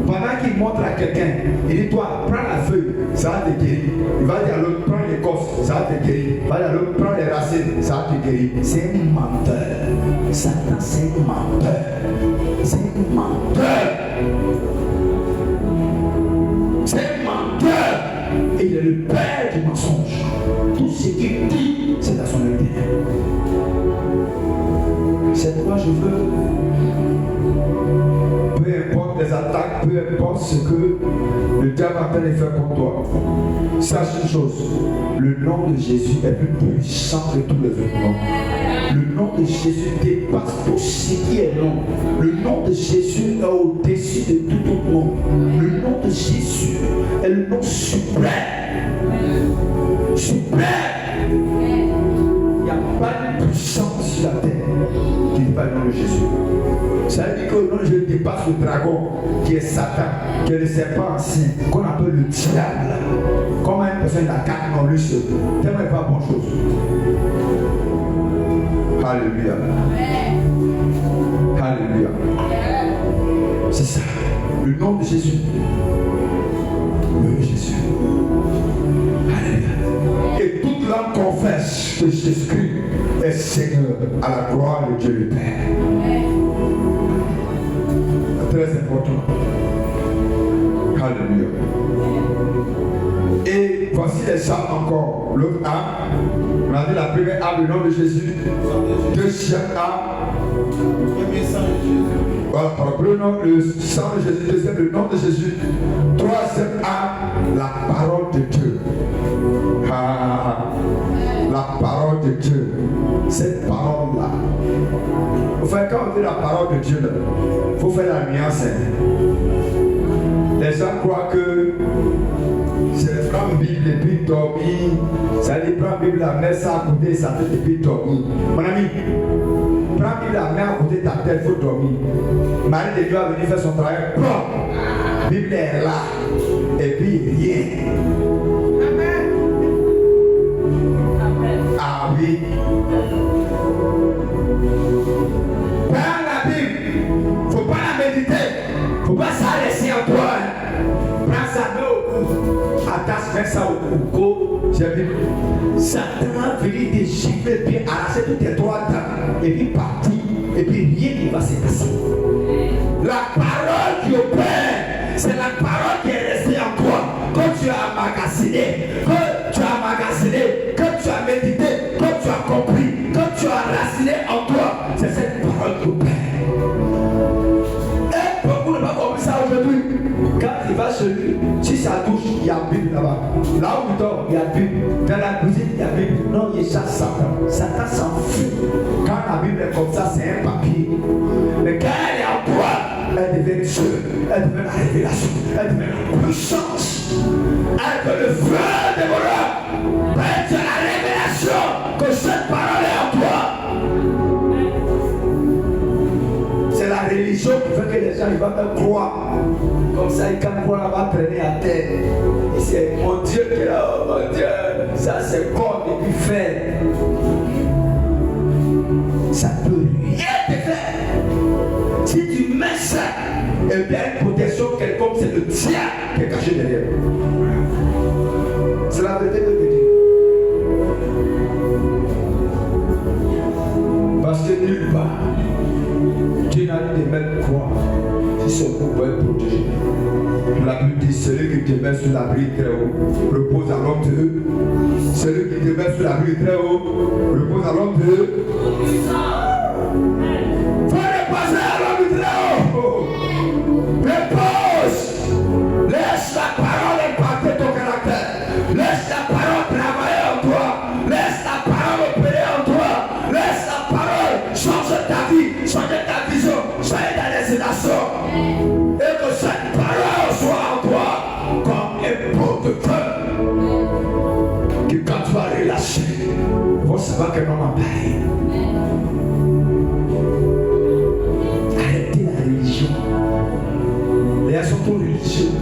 Pendant qu'il montre à quelqu'un, il dit, toi, prends la feuille, ça va te guérir. Il va dire à l'autre, prends l'écorce, ça va te guérir. Il va dire à l'autre, prends les racines, ça va te guérir. C'est un menteur. Satan, c'est un menteur. C'est un menteur. C'est un menteur. Et il est le père du mensonge. Tout ce qu'il dit, c'est à son intérêt. C'est pourquoi je veux, peu importe les attaques, peu importe ce que le diable a en train de faire contre toi, sache une chose, le nom de Jésus est plus puissant que tous les autres noms. Le nom de Jésus dépasse tout ce qui est nom. Le nom de Jésus est au-dessus de tout autre nom. Le nom de Jésus est le nom suprême. Suprême. Il n'y a pas de puissance sur la terre qui n'est pas le nom de Jésus. Ça veut dire que le nom de Jésus dépasse le dragon qui est Satan, qui est le serpent ancien, qu'on appelle le diable. Comment une personne a quatre noms, lui seul, tellement pas bonne chose. Alléluia. Alléluia. C'est ça. Le nom de Jésus. Le nom de Jésus. Alléluia. Et toute langue confesse que Jésus-Christ est Seigneur à la gloire de Dieu le Père. Très important. Alléluia. Et voici les psaumes encore. L'autre âme. On a dit la première âme, le nom de Jésus. Deuxième âme. Voilà, le sang de Jésus. Deuxième, le nom de Jésus. Troisième âme, la parole de Dieu. La parole de Dieu. Cette parole-là. Enfin, quand on dit la parole de Dieu, il faut faire la nuance. Les gens croient que c'est prendre Bible et puis dormir. Ça dit prendre Bible, la mettre ça à côté de sa tête et puis dormir. Mon ami, prends Bible, la mettre à côté de ta tête, il faut dormir. Marie de Dieu va venir faire son travail. La Bible est là. Et puis rien. Ah oui. Prends la Bible. Il ne faut pas la méditer. Il ne faut pas ça laisser en toi. Prends ça, mets au cou. Attache, mets ça au cou. J'ai vu. Satan va venir te gifler, puis arracher tous tes droits et puis partir. Et puis rien ne va se passer. La parole qui opère, c'est la parole qui est restée en toi. Quand tu as emmagasiné, quand tu as médité, quand tu as compris, quand tu as raciné en toi, c'est cette parole qui opère. Et beaucoup ne pas compris ça aujourd'hui. Quand il va chez lui, si ça touche, il y a Bible là-bas. Là où il dort, il y a Bible. Dans la cuisine, il y a Bible. Non, il chasse Satan. Satan s'en fout. Quand la Bible est comme ça, c'est un papier. Mais quand elle est en toi, elle devient Dieu. Elle devient la révélation. Elle devient la puissance. Elle devient le feu dévoreur. C'est la révélation que cette parole est en toi. C'est la religion qui fait que les gens ils vont me croire. Comme ça, ils quand croire va traîner à terre. Et c'est mon Dieu qui est là. Oh mon Dieu, ça c'est corps et puis fer. Ça ne peut rien te faire. Si tu mets ça, et bien une protection quelconque, c'est le tien qui est caché derrière. C'est la vérité de Dieu. Parce que nulle part, Dieu n'a dit de mettre quoi si son couple va être protégé. La Bible dit celui qui te met sur l'abri très haut repose à l'homme de eux. Celui qui te met sur l'abri très haut repose à l'homme de eux. Faut reposer à l'homme très haut. Repose. Laisse la parole impacter ton caractère. Laisse la parole travailler en toi. Laisse la parole opérer en toi. Laisse la parole changer ta vie, changer ta vision, changer ta destination. Et que cette parole soit en toi comme un pot de feu. Que quand tu vas relâcher, il faut savoir que non m'en pareil. Arrêtez la religion. Les gens sont trop religieux.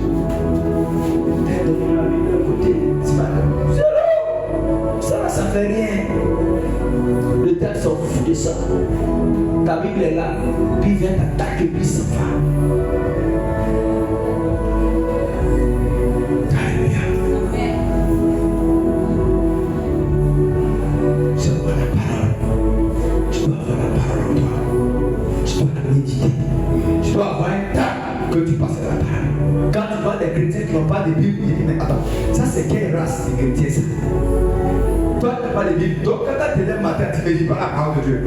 Ça fait rien. Le diable s'en fout de ça. Ta Bible est là, puis il vient t'attaquer, puis ça va. Alléluia. C'est quoi la parole? Tu dois avoir la parole en toi. Tu dois la méditer. Tu dois avoir un temps que tu passes à la parole. Quand tu vois des chrétiens qui n'ont pas de Bible, tu dis mais attends, ça c'est quelle race de chrétiens ça? Toi, tu n'as pas de Bible. Donc, quand tu te lèves le matin, tu ne dis pas la parole de Dieu.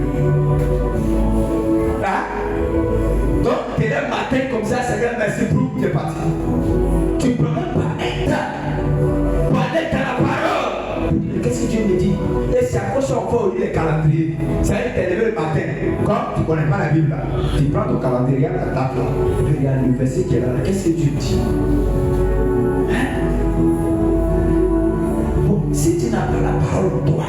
Hein? Donc, tu te lèves le matin comme ça, c'est que merci pour tu es parti. Tu ne prends même pas un temps pour aller dans la parole. Qu'est-ce que Dieu me dit? Et c'est à cause qu'on fait au lit les calendriers. Ça veut dire que tu es levé le matin. Quand tu ne connais pas la Bible, là, tu prends ton calendrier, la date là, puis il y a le verset qui est là. Qu'est-ce que Dieu dit? Si tu n'as pas la parole de toi,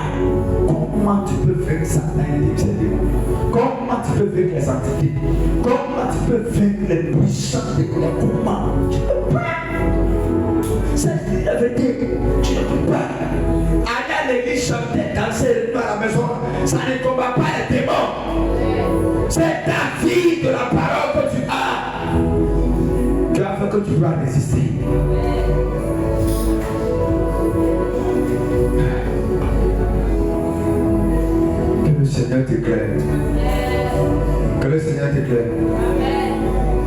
comment tu peux vaincre Satan et les démons? Comment tu peux vaincre les entités? Comment tu peux vaincre les puissances de colère? Comment? Tu ne peux pas. C'est la vérité. Tu ne peux pas. Aller à l'église, chanter, danser à la maison, ça ne combat pas les démons. C'est ta vie de la parole que tu as qui va faire que tu vas résister. Que le Seigneur t'éclaire. Que le Seigneur t'éclaire.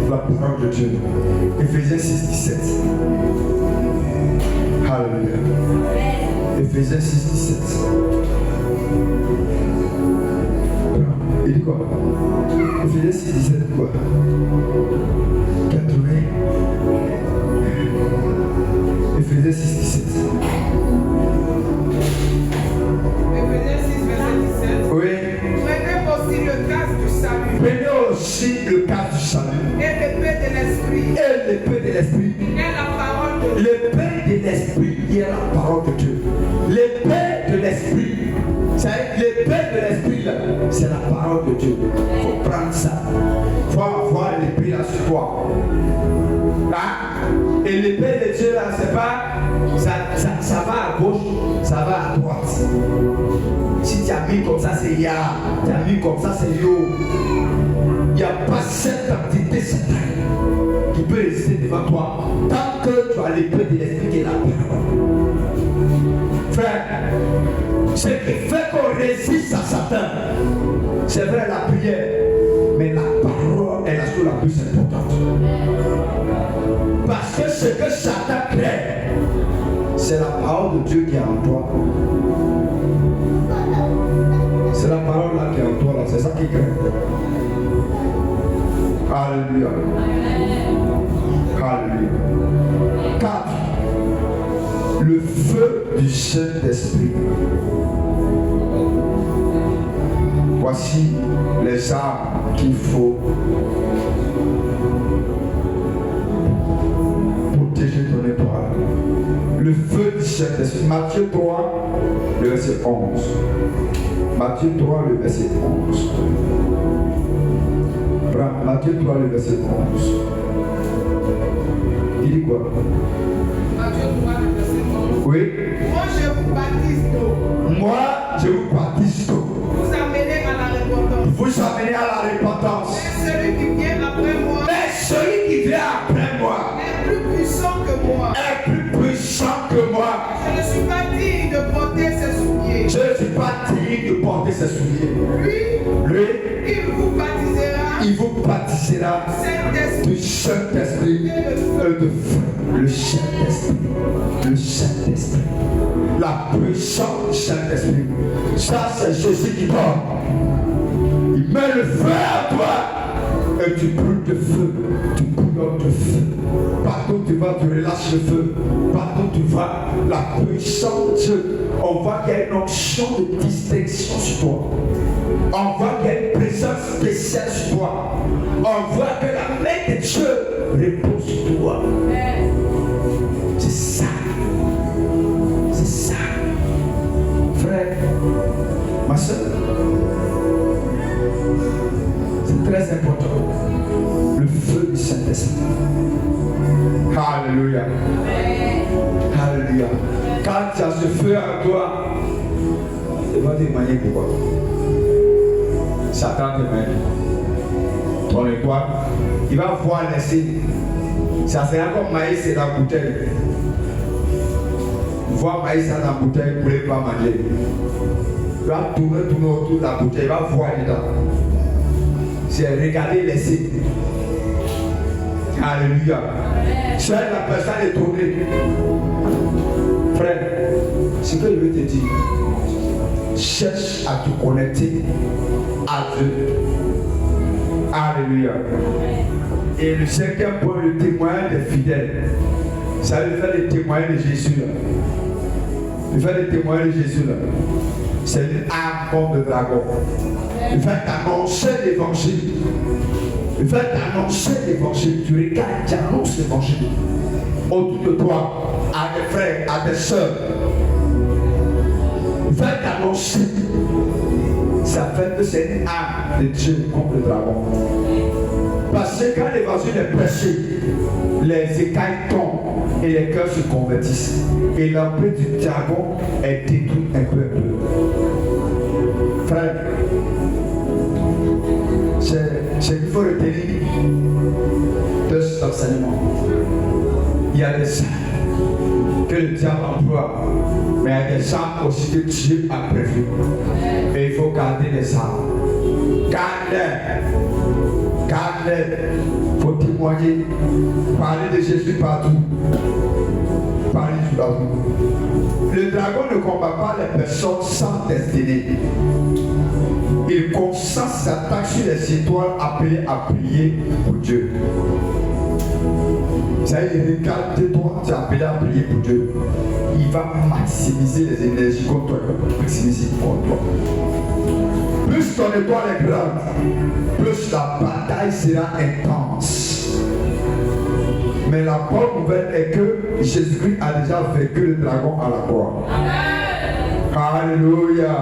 La parole de Dieu. Éphésiens 6, 17. Alléluia. Éphésiens 6, 17. Il dit quoi? Éphésiens 6, 17 quoi? 80. Éphésiens 6, 17. Éphésiens 6, verset 17. Oui. Prenez aussi le casque du salut. Prenez aussi le casque du salut. Et l'épée de l'esprit. Et l'épée de l'esprit. Et la parole de Dieu. L'épée de l'esprit est la parole de Dieu. L'épée de l'esprit. L'épée de l'esprit là, c'est la parole de Dieu. Il faut prendre ça. Il faut avoir l'épée là sur toi. Hein? Et l'épée de Dieu là, c'est pas. Ça va à gauche, ça va à droite. Si tu as mis comme ça, c'est Ya. Tu as mis comme ça, c'est Yo. Il n'y a pas cette activité satanique qui peut résister devant toi tant que tu as l'épée de l'esprit qui est la parole. Frère, ce qui fait qu'on résiste à Satan, c'est vrai la prière, mais la parole est la chose la plus importante. Parce que ce que Satan crée, c'est la parole de Dieu qui est en toi. C'est la parole là qui est en toi, là. C'est ça qui crée. Alléluia. Alléluia. 4. Le feu du Saint-Esprit. Voici les armes qu'il faut protéger ton étoile. Le feu du Saint-Esprit. Matthieu 3, le verset 11. Matthieu 3, le verset 11. Matthieu 3, le verset 11. Il dit quoi? Matthieu 3, le verset 11. Oui. Moi, je vous baptise d'eau. Moi, je vous baptise d'eau. Vous amenez à la repentance. Vous amenez à la repentance. Mais celui qui vient après moi. Mais celui qui vient après moi Est plus puissant que moi. est plus puissant que moi. Je ne suis pas digne de porter ses souliers. Je ne suis pas digne de porter ses souliers. Lui, Il vous baptisera. il vous baptisera Saint-Esprit. du Saint-Esprit et de feu. Le Saint-Esprit. Le Saint-Esprit. La puissance du Saint-Esprit. Ça, c'est Jésus qui parle. Il met le feu à toi et tu brûles de feu. Tu bouillonnes de feu. Partout tu vas, tu relâches le feu. Partout tu vas, la puissance de Dieu. On voit qu'il y a une onction de distinction sur toi. On voit qu'il y a une présence spéciale sur toi. On voit que la main de Dieu repose sur toi. C'est ça. C'est ça. Frère, ma soeur, c'est très important. Le feu du Saint-Esprit. Alléluia. Alléluia. Quand tu as ce feu en toi, il va témoigner pourquoi. Satan te met ton étoile. Il va voir les signes. Ça sera comme maïs et la bouteille. Voir maïs dans la bouteille, vous ne pouvez pas manger. Il va tourner autour de la bouteille, il va voir dedans. C'est regarder les signes. Alléluia. C'est la personne est tournée. Frère, ce que je veux te dire, cherche à te connecter à Dieu. Alléluia. Et le cinquième point, le témoignage des fidèles. Ça veut faire le témoignage de Jésus là. Le faire le témoignage de Jésus là. C'est une arme comme le dragon. Il fait annoncer l'évangile. Il fait annoncer l'évangile. Tu regardes, tu annonces l'évangile. Autour de toi, à tes frères, à tes soeurs. Il fait annoncer. Ça fait que c'est une arme de Dieu contre le dragon. Parce que quand l'évangile est prêché, les écailles tombent et les cœurs se convertissent. Et l'emprise du dragon est détruite un peu à peu. Frère, il faut retenir deux enseignements. Il y a des armes que le diable emploie, mais il y a des armes aussi que Dieu a prévues. Et il faut garder les armes. Garde-les. Il faut témoigner. Parler de Jésus partout. Parler du partout. Le dragon ne combat pas les personnes sans destinée. Il concentre ses attaques sur les étoiles appelées à prier pour Dieu. Ça y est, regarde toi, tu es appelé à prier pour Dieu. Il va maximiser les énergies contre toi. Maximiser contre toi. Plus ton étoile est grande, plus la bataille sera intense. Mais la bonne nouvelle est que Jésus-Christ a déjà vaincu le dragon à la croix. Alléluia.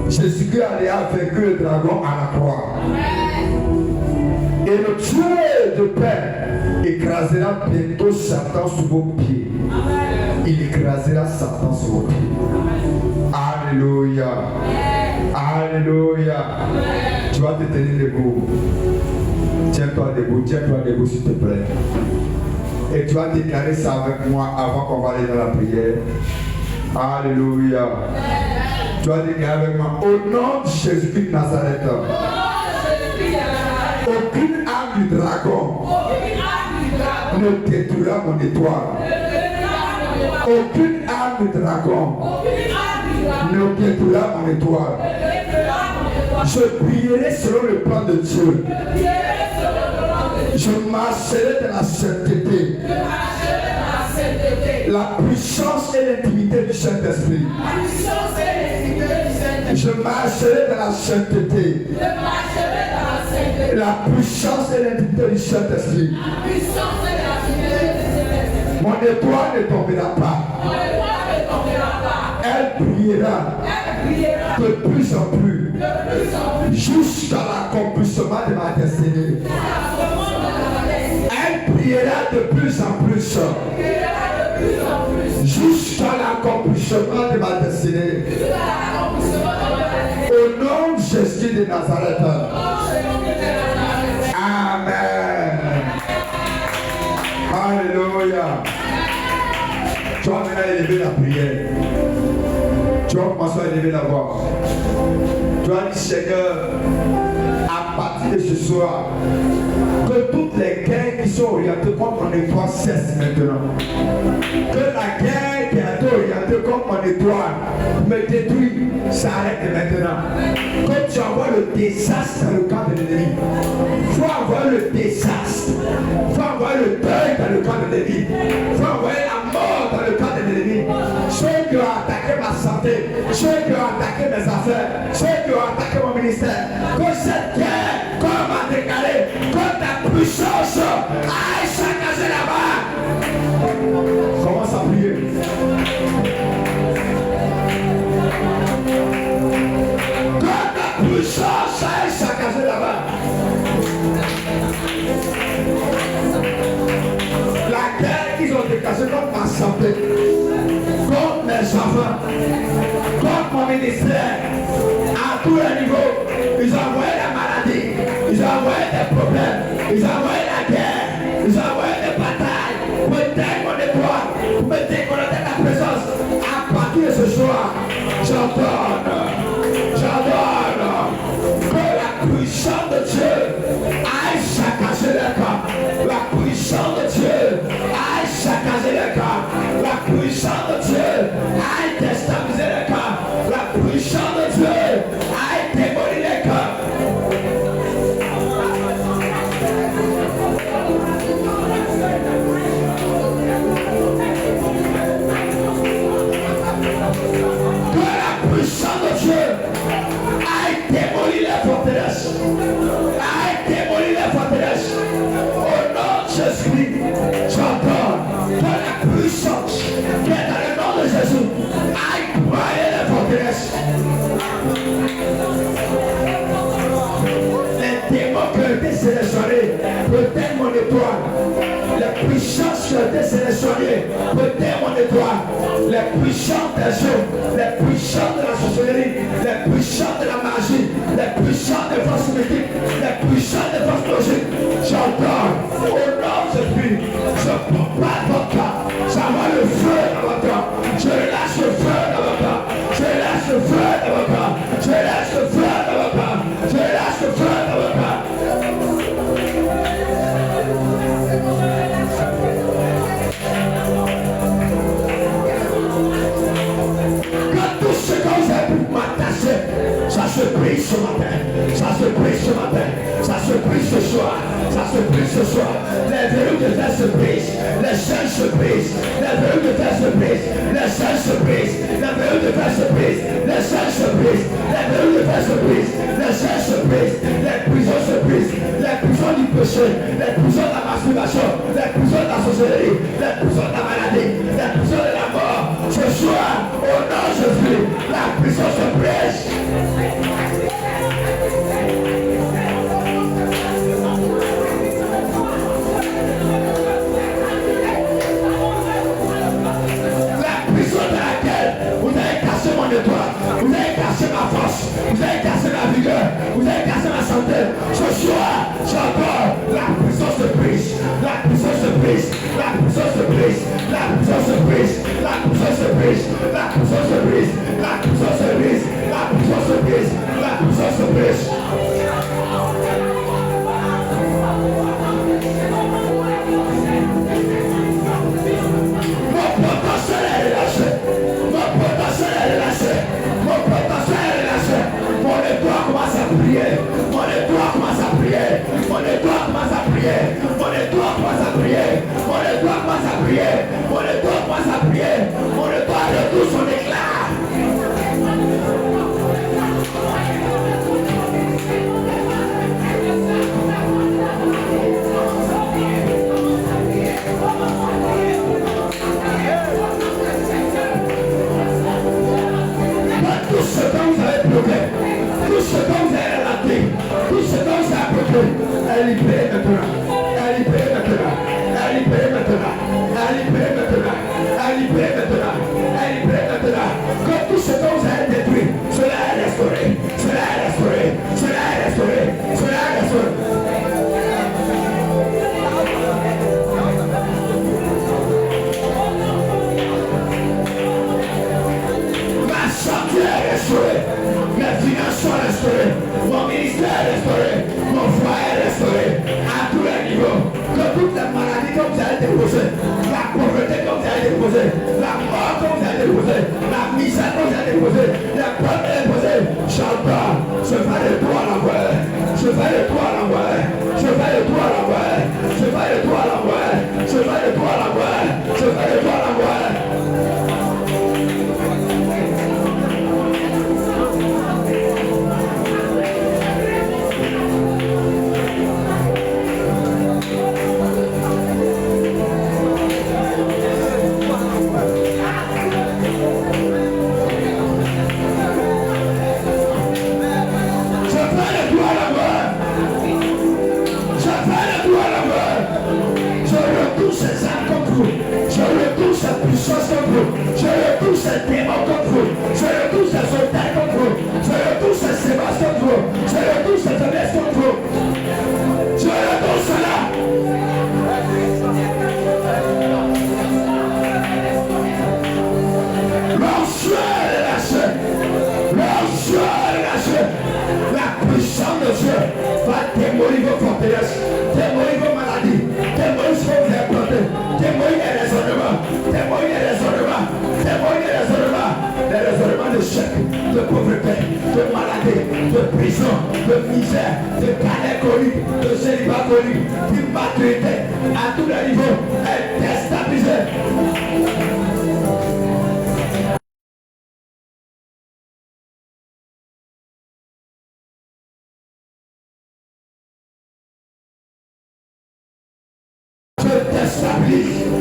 Jésus-Christ a déjà vaincu le dragon à la croix. Et le Dieu de paix écrasera bientôt Satan sous vos pieds. Il écrasera Satan sous vos pieds. Alléluia. Alléluia. Tu vas te tenir debout. Tiens-toi debout s'il te plaît. Et tu vas déclarer ça avec moi avant qu'on va aller dans la prière. Alléluia. Tu vas déclarer avec moi au nom de Jésus-Christ de Nazareth. Aucune arme du dragon ne détruira mon étoile. Aucune arme du dragon ne détruira mon étoile. Je brillerai selon le plan de Dieu. Je marcherai dans la sainteté. La puissance et l'intimité du Saint-Esprit. Je marcherai dans la sainteté. La puissance et l'intimité du Saint-Esprit. Mon étoile ne tombera pas. Elle brillera de plus en plus jusqu'à l'accomplissement de ma destinée. Elle brillera de plus en plus jusqu'à l'accomplissement de ma destinée. Au nom de Jésus de Nazareth. Amen. Alléluia. Tu vas maintenant élever la prière. Tu vas commencer à élever la voix. Tu vas dire, Seigneur, à partir de ce soir, que toutes les guerres qui sont orientées contre mon étoile cessent maintenant. Que la guerre qui a été orientée contre mon étoile me détruit, s'arrête maintenant. Que tu envoies le désastre dans le camp de l'ennemi. Il faut envoyer le désastre. Il faut envoyer le deuil dans le camp de l'ennemi. Il faut envoyer la mort dans le camp de l'ennemi. Ceux qui ont attaqué ma santé, ceux qui ont attaqué mes affaires, ceux qui ont attaqué mon ministère, que cette guerre, comme a déclaré, que ta puissance aille s'engager là-bas. Commence à prier. Que ta puissance aille s'engager là-bas. La guerre qu'ils ont déclarée contre ma santé, contre mes enfants, contre mon ministère, à tous les niveaux, ils ont envoyé la maladie, ils ont envoyé des problèmes, ils ont envoyé la guerre, ils ont envoyé des batailles, pour me détruire mon étoile, pour me déconnecter de la présence. À partir de ce soir, j'ordonne que la puissance de Dieu aille saccager le camp. La puissance de Dieu aille saccager le camp. La puissance de Dieu aille déstabiliser le camp. La puissance de Dieu aille démolir le camp. Que la puissance de Dieu aille démolir les forteresses. Aille démolir les forteresses. Au nom de Jésus, j'entends que la puissance qui est dans le nom de Jésus aille broyer les forteresses. Les démons qui ont été sélectionnés pour éteindre mon étoile, les puissances qui ont été sélectionnées pour éteindre mon étoile, les puissances des eaux, les puissances de la sorcellerie, les puissances de la magie, les puissances des forces mythiques, les puissances des forces logiques, j'entends au nom de Jésus, je bombarde votre camp, j'envoie le feu dans votre camp, je lâche le feu dans votre camp, je lâche le feu dans votre camp, je lâche le feu dans votre camp, je lâche le feu dans votre camp. Ça se brise ce matin, ça se brise ce matin, ça se brise ce soir, ça se brise ce soir. Les verrous de fer se brisent, les chaînes se brisent, les verrous de fer se brisent, les chaînes se brisent, les verrous de fer se brisent, les chaînes se brisent, les verrous de fer se brisent, les chaînes se brisent, les prisons se brisent, les prisons du péché, les prisons de la masturbation, les prisons de la sorcellerie, les prisons de la maladie, les prisons de la mort. Ce soir, au nom de Jésus, la prison se brise. La prison dans laquelle vous avez cassé mon étoile, vous avez cassé ma force, vous prier. On ne doit pas à prier. On ne doit pas à prier. On ne doit retrouver son éclat. Tout ce que vous avez bloqué, tout ce que vous avez raté, tout ce que vous avez bloqué, elle est libérée maintenant. Elle est libérée maintenant. Elle est libérée maintenant. Elle est libérée maintenant. Elle est libérée maintenant. Elle est libérée maintenant. Que tout ce que vous avez détruit, cela est restauré. Cela est restauré. Cela est restauré. Cela est restauré. Est restauré, mes finances sont restaurées, mon ministère est restauré, mon foyer est restauré, à tous les niveaux. Que toutes les maladies que vous avez déposées, la pauvreté que vous avez déposée, la mort que vous avez déposée, la misère que vous avez déposée, les problèmes déposés, j'entends, je vais de toi à l'envers, je vais de toi à l'envers, je vais de toi à l'envers, je vais de toi à l'envers, je vais de toi à l'envers, je vais de toi à l'envers. Je retouche ce démon contre vous. Je retouche ce soldat contre vous. Je retouche ce sébaste contre vous. Je retouche ce faiblesse contre vous. Je retouche cela. L'encheur est lâché. L'encheur est lâché. La puissance de Dieu va démolir vos forteresses, démolir vos maladies, démolir ce que vous avez planté, démolir les raisonnements, démolir les raisonnements, démolir les raisonnements de chèque, de pauvreté, de maladie, de prison, de misère, de galère chronique, de célibat chronique, d'immaturité, à tous les niveaux, est déstabilisée.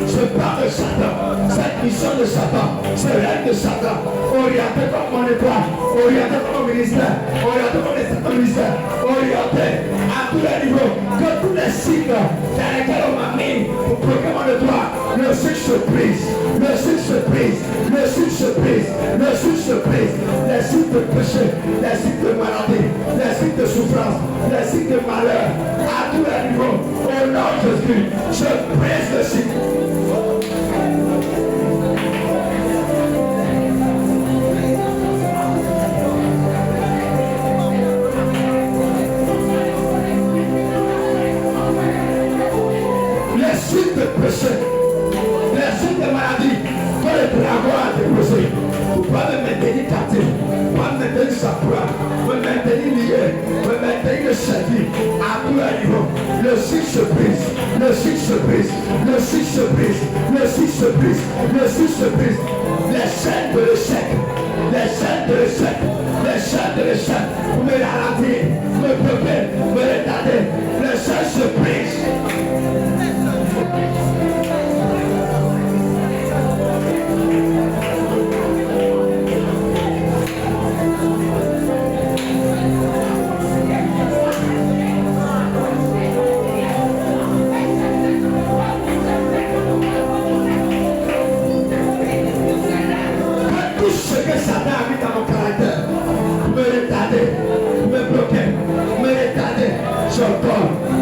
Je parle de Satan, cette mission de Satan, ce règne de Satan, orienté comme mon étoile, orienté comme mon ministère, orienté comme mon ministère, orienté à tous les niveaux, que tous les cycles dans lesquels on m'a mis pour proclamer le droit, le cycle se brise, le cycle se brise, le cycle se brise, le cycle se brise, les cycles de péché, les cycles de maladie, les cycles de souffrance, les cycles de malheur, à tous les niveaux, au nom de Jésus, je brise le cycle. Les cycles de péché, les cycles de maladie, que le dragon a déposé, pour ne pas me maintenir captif, pour pas me maintenir sa proie, me maintenir lié, me maintenir servi à tous les niveaux. Le cycle se brise, le cycle se brise, le cycle se brise, le cycle se brise, le cycle se brise. Les chaînes de l'échec, les chaînes de l'échec, les chaînes de l'échec, me ralentir, me bloquer, me retarder, les chaînes se brisent.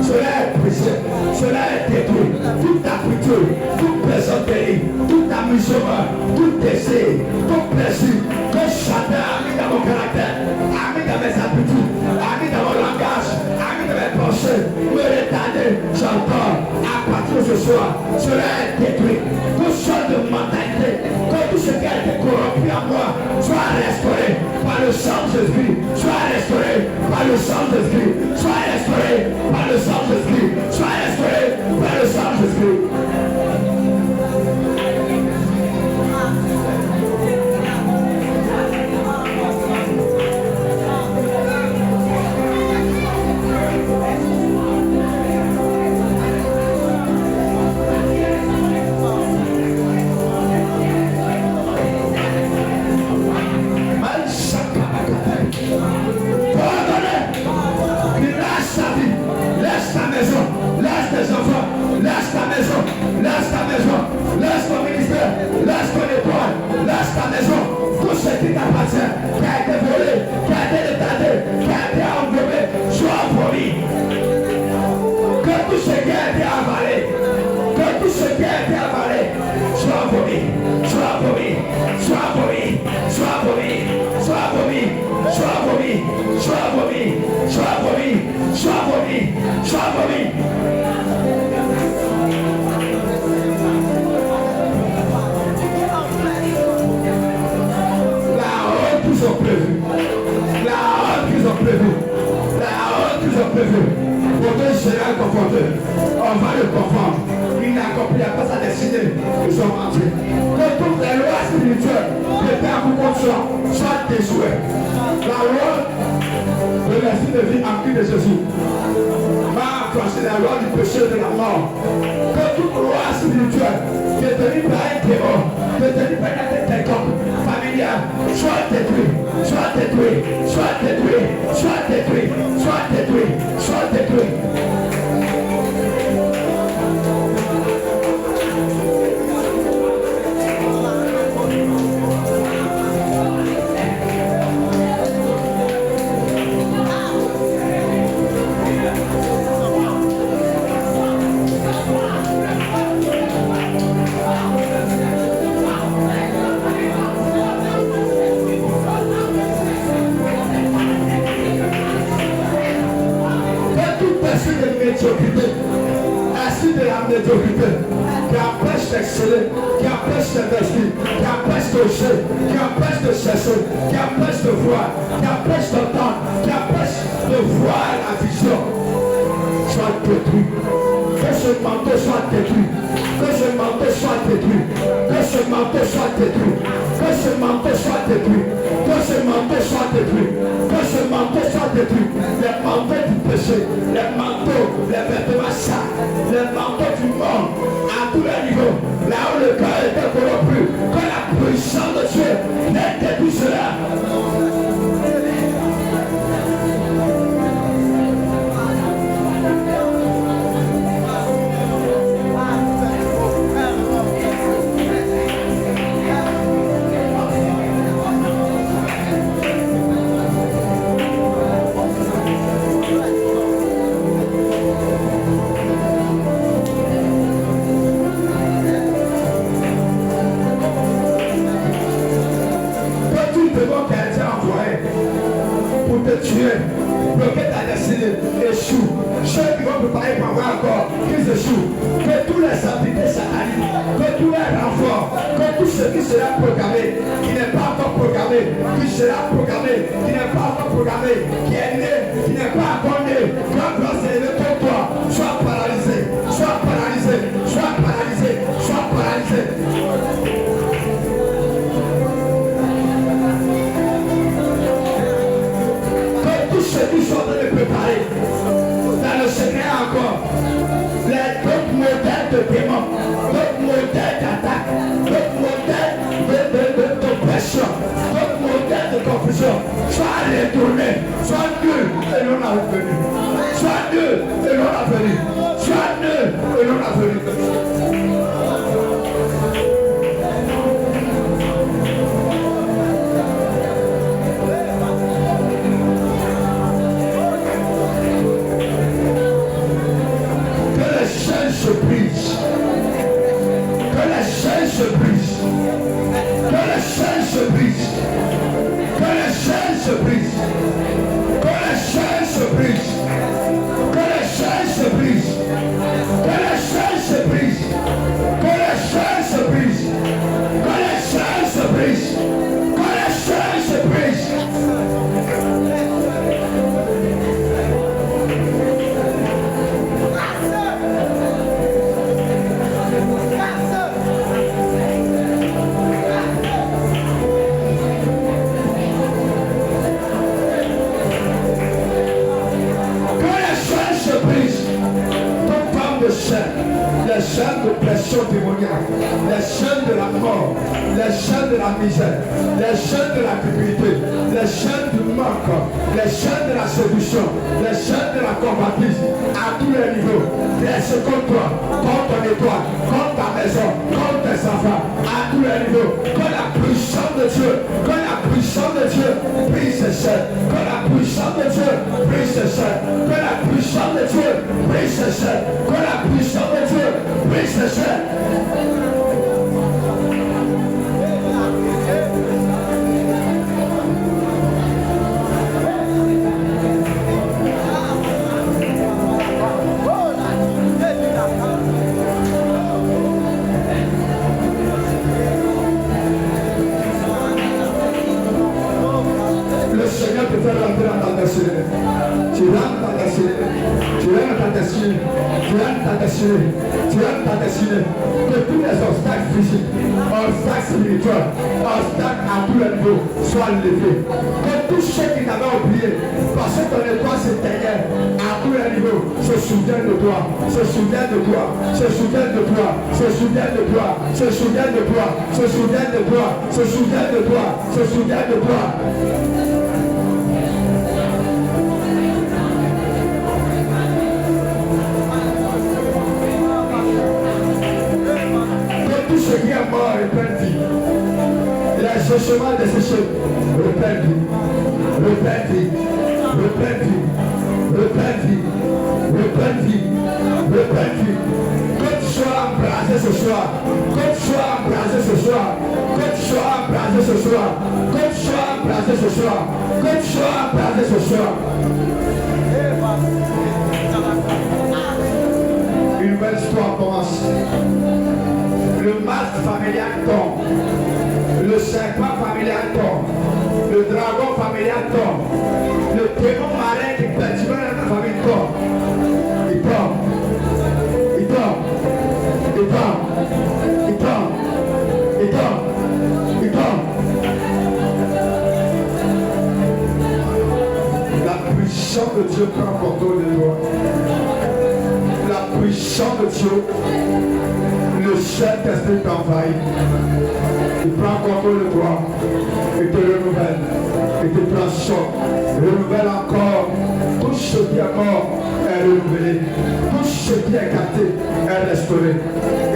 Cela est brisé, cela est détruit. Toute habitude, toute plaisanterie, tout amusement, tout désir, tout plaisir que Satan a mis dans mon caractère, a mis dans mes habitudes, a mis dans mon langage, a mis dans mes pensées, me retarder, j'entends à partir de ce soir, cela est détruit. Toute sorte de mentalité, que tout ce qui a été corrompu en moi soit restauré par le sang de Jésus, soit restauré par le sang de Jésus, soit restauré par le sang de Jésus, soit restauré Par le sang de Jésus. On va le confondre. Il n'accomplira pas sa destinée. Nous sommes entiers. Que toutes les lois spirituelles de ta condition soient déjouées. La loi de l'esprit de vie en Christ de Jésus va affranchir la loi du péché et de la mort. Que toute loi spirituelle détenue par un démon, détenue par un quelconque familial, soit détruite, soit détruite, soit détruite, soit détruite, soit détruite, soit détruite. Assis de la médiocrité, qui empêche d'exceller, qui empêche d'investir, qui empêche de chercher, qui empêche de chercher, qui empêche de voir, qui empêche d'entendre, qui empêche de voir la vision, soit détruit. Que ce manteau soit détruit. Que ce manteau soit détruit. Que ce manteau soit détruit. Que ce manteau soit détruit. Que ce manteau soit détruit. Que ce manteau soit détruit. Les manteaux du péché, les manteaux, les vêtements sales, les manteaux du monde, à tous les niveaux, là où le cœur était corrompu, que la puissance de Dieu n'ait détruit cela. Tuer, bloquer ta destinée, échoue. Ceux qui vont préparer pour avoir encore, qu'ils échouent. Que tous les entités sataniques, que tous les renforts, que tout ce qui sera programmé, qui n'est pas encore programmé, qui sera programmé, qui n'est pas encore programmé, qui est né, qui n'est pas encore né, quand doit s'élever contre toi, soit paralysé, soit paralysé, soit paralysé, soit paralysé. Ceux qui sont en train de préparer dans le secret encore d'autres modèles de démons, d'autres modèles d'attaque, d'autres modèles d'oppression, d'autres modèles de confusion, soit retournés, soit nuls et non avenus, soit nuls et non avenus, soit nuls et non avenus. Se brise, que la chaîne se brise, que la chaîne se brise, que la chaîne se brise, que la chaîne se brise, que la chaîne se brise, que la chaîne se brise, que la chaîne se brise, que la chaîne se brise, que la chaîne se brise. malédiction démoniaque, les chaînes de la mort, les chaînes de la misère, les chaînes de la cupidité, les chaînes du manque, les chaînes de la séduction, les chaînes de la convoitise, à tous les niveaux, dresse contre toi, contre ton étoile, contre ta maison, contre tes enfants, à tous les niveaux, que la puissance de Dieu, que la puissance de Dieu brise ces chaînes, que la puissance de Dieu brise ces chaînes, que la puissance de Dieu brise ces chaînes, que la puissance de Dieu brise ces chaînes. Le Seigneur te fait rentrer dans ta destinée. Tu rentres dans ta destinée. Tu rentres dans ta destinée. Tu rentres dans ta destinée. Tu rentres dans ta destinée. Que tous les obstacles physiques, obstacles spirituels, obstacles à tous les niveaux soient levés. Que tous ceux qui t'avaient oublié, parce que ton étoile s'éteignait à tous les niveaux, se souviennent de toi, se souviennent de toi, se souviennent de toi, se souviennent de toi, se souviennent de toi, se souviennent de toi, se souviennent de toi, se souviennent de toi. Tout ce qui est mort reprenne vie. Les chemins desséchés reprenne vie. Reprenne vie. Reprenne vie. Reprenne vie. Reprenne vie. Reprenne vie. Que tu sois embrasé ce soir. Que tu sois embrasé ce soir. Que tu sois embrasé ce soir. Que tu sois embrasé ce soir. Que tu sois embrasé ce soir. Une nouvelle histoire commence. Le masque familial tombe, le serpent familial tombe, le dragon familial tombe, le démon marin qui perturbe la famille tombe. Il tombe, il tombe, il tombe, il tombe, il tombe, il tombe. La puissance de Dieu prend contrôle de toi. La puissance de Dieu. Le Saint-Esprit t'envahit, il prend contrôle de toi, il te renouvelle, il te transforme, renouvelle encore. Tout ce qui est mort est renouvelé, tout ce qui est gâté est restauré.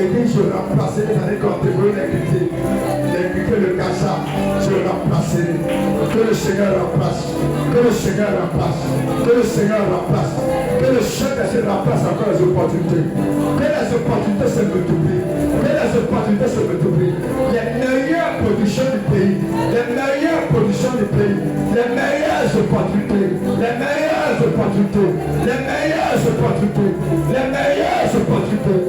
Et dit, je remplacerai les années contemporaines l'iniquité, le Gaza, je le remplacerai. Que le Seigneur remplace, que le Seigneur remplace, que le Seigneur remplace, que le Saint-Esprit remplace encore les opportunités, que les opportunités se multiplient, que les opportunités se multiplient. Les meilleures productions du pays, les meilleures productions du pays, les meilleures opportunités, les meilleures opportunités, les meilleures opportunités, les meilleures opportunités.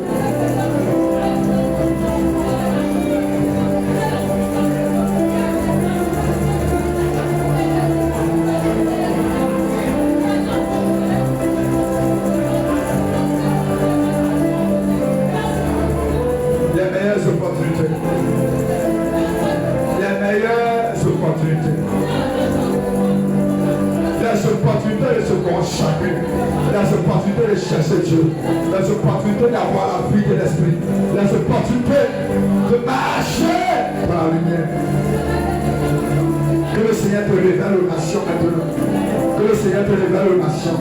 De se consacrer, les opportunités de chercher Dieu, les opportunités d'avoir la vie de l'esprit, les opportunités de marcher par la lumière. Que le Seigneur te révèle aux nations maintenant. Que le Seigneur te révèle aux nations.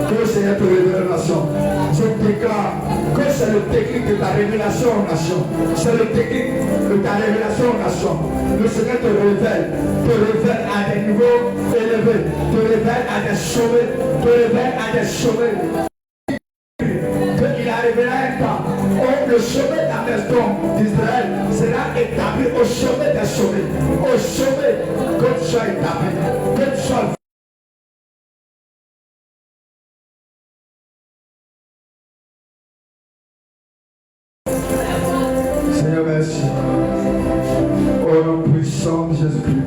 Que le Seigneur te révèle aux nations. Je déclare que c'est le technique de ta révélation aux nations. C'est le technique de ta révélation aux nations. Le Seigneur te révèle à des niveaux élevés, te révèle à des sommets, te révèle à des sommets. Qu'il a révélé un temps où le sommet de la maison d'Israël sera établi au sommet des sommets. Au sommet, que tu sois établi, que tu sois. Seigneur, merci. Au nom puissant de Jésus-Christ.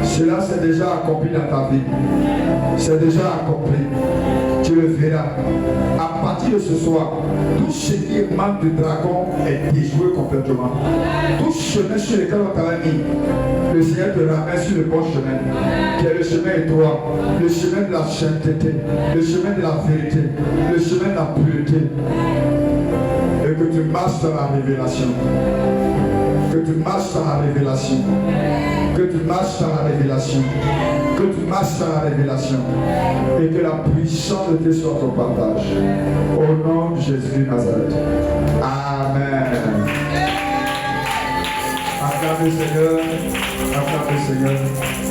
Cela c'est déjà accompli dans ta vie. C'est déjà accompli. Tu le verras. À partir de ce soir, tout ce qui est manque de dragon est déjoué complètement. Tout chemin sur lequel on t'avait mis, le Seigneur te ramène sur le bon chemin, qui est le chemin étroit, le chemin de la sainteté, le chemin de la vérité, le chemin de la pureté. Et que tu marches dans la révélation. Que tu marches dans la révélation. Que tu marches dans la révélation. Que tu marches dans la révélation. Et que la puissance de Dieu soit ton partage. Au nom de Jésus de Nazareth. Amen. Acclamez le Seigneur. Acclamez le Seigneur.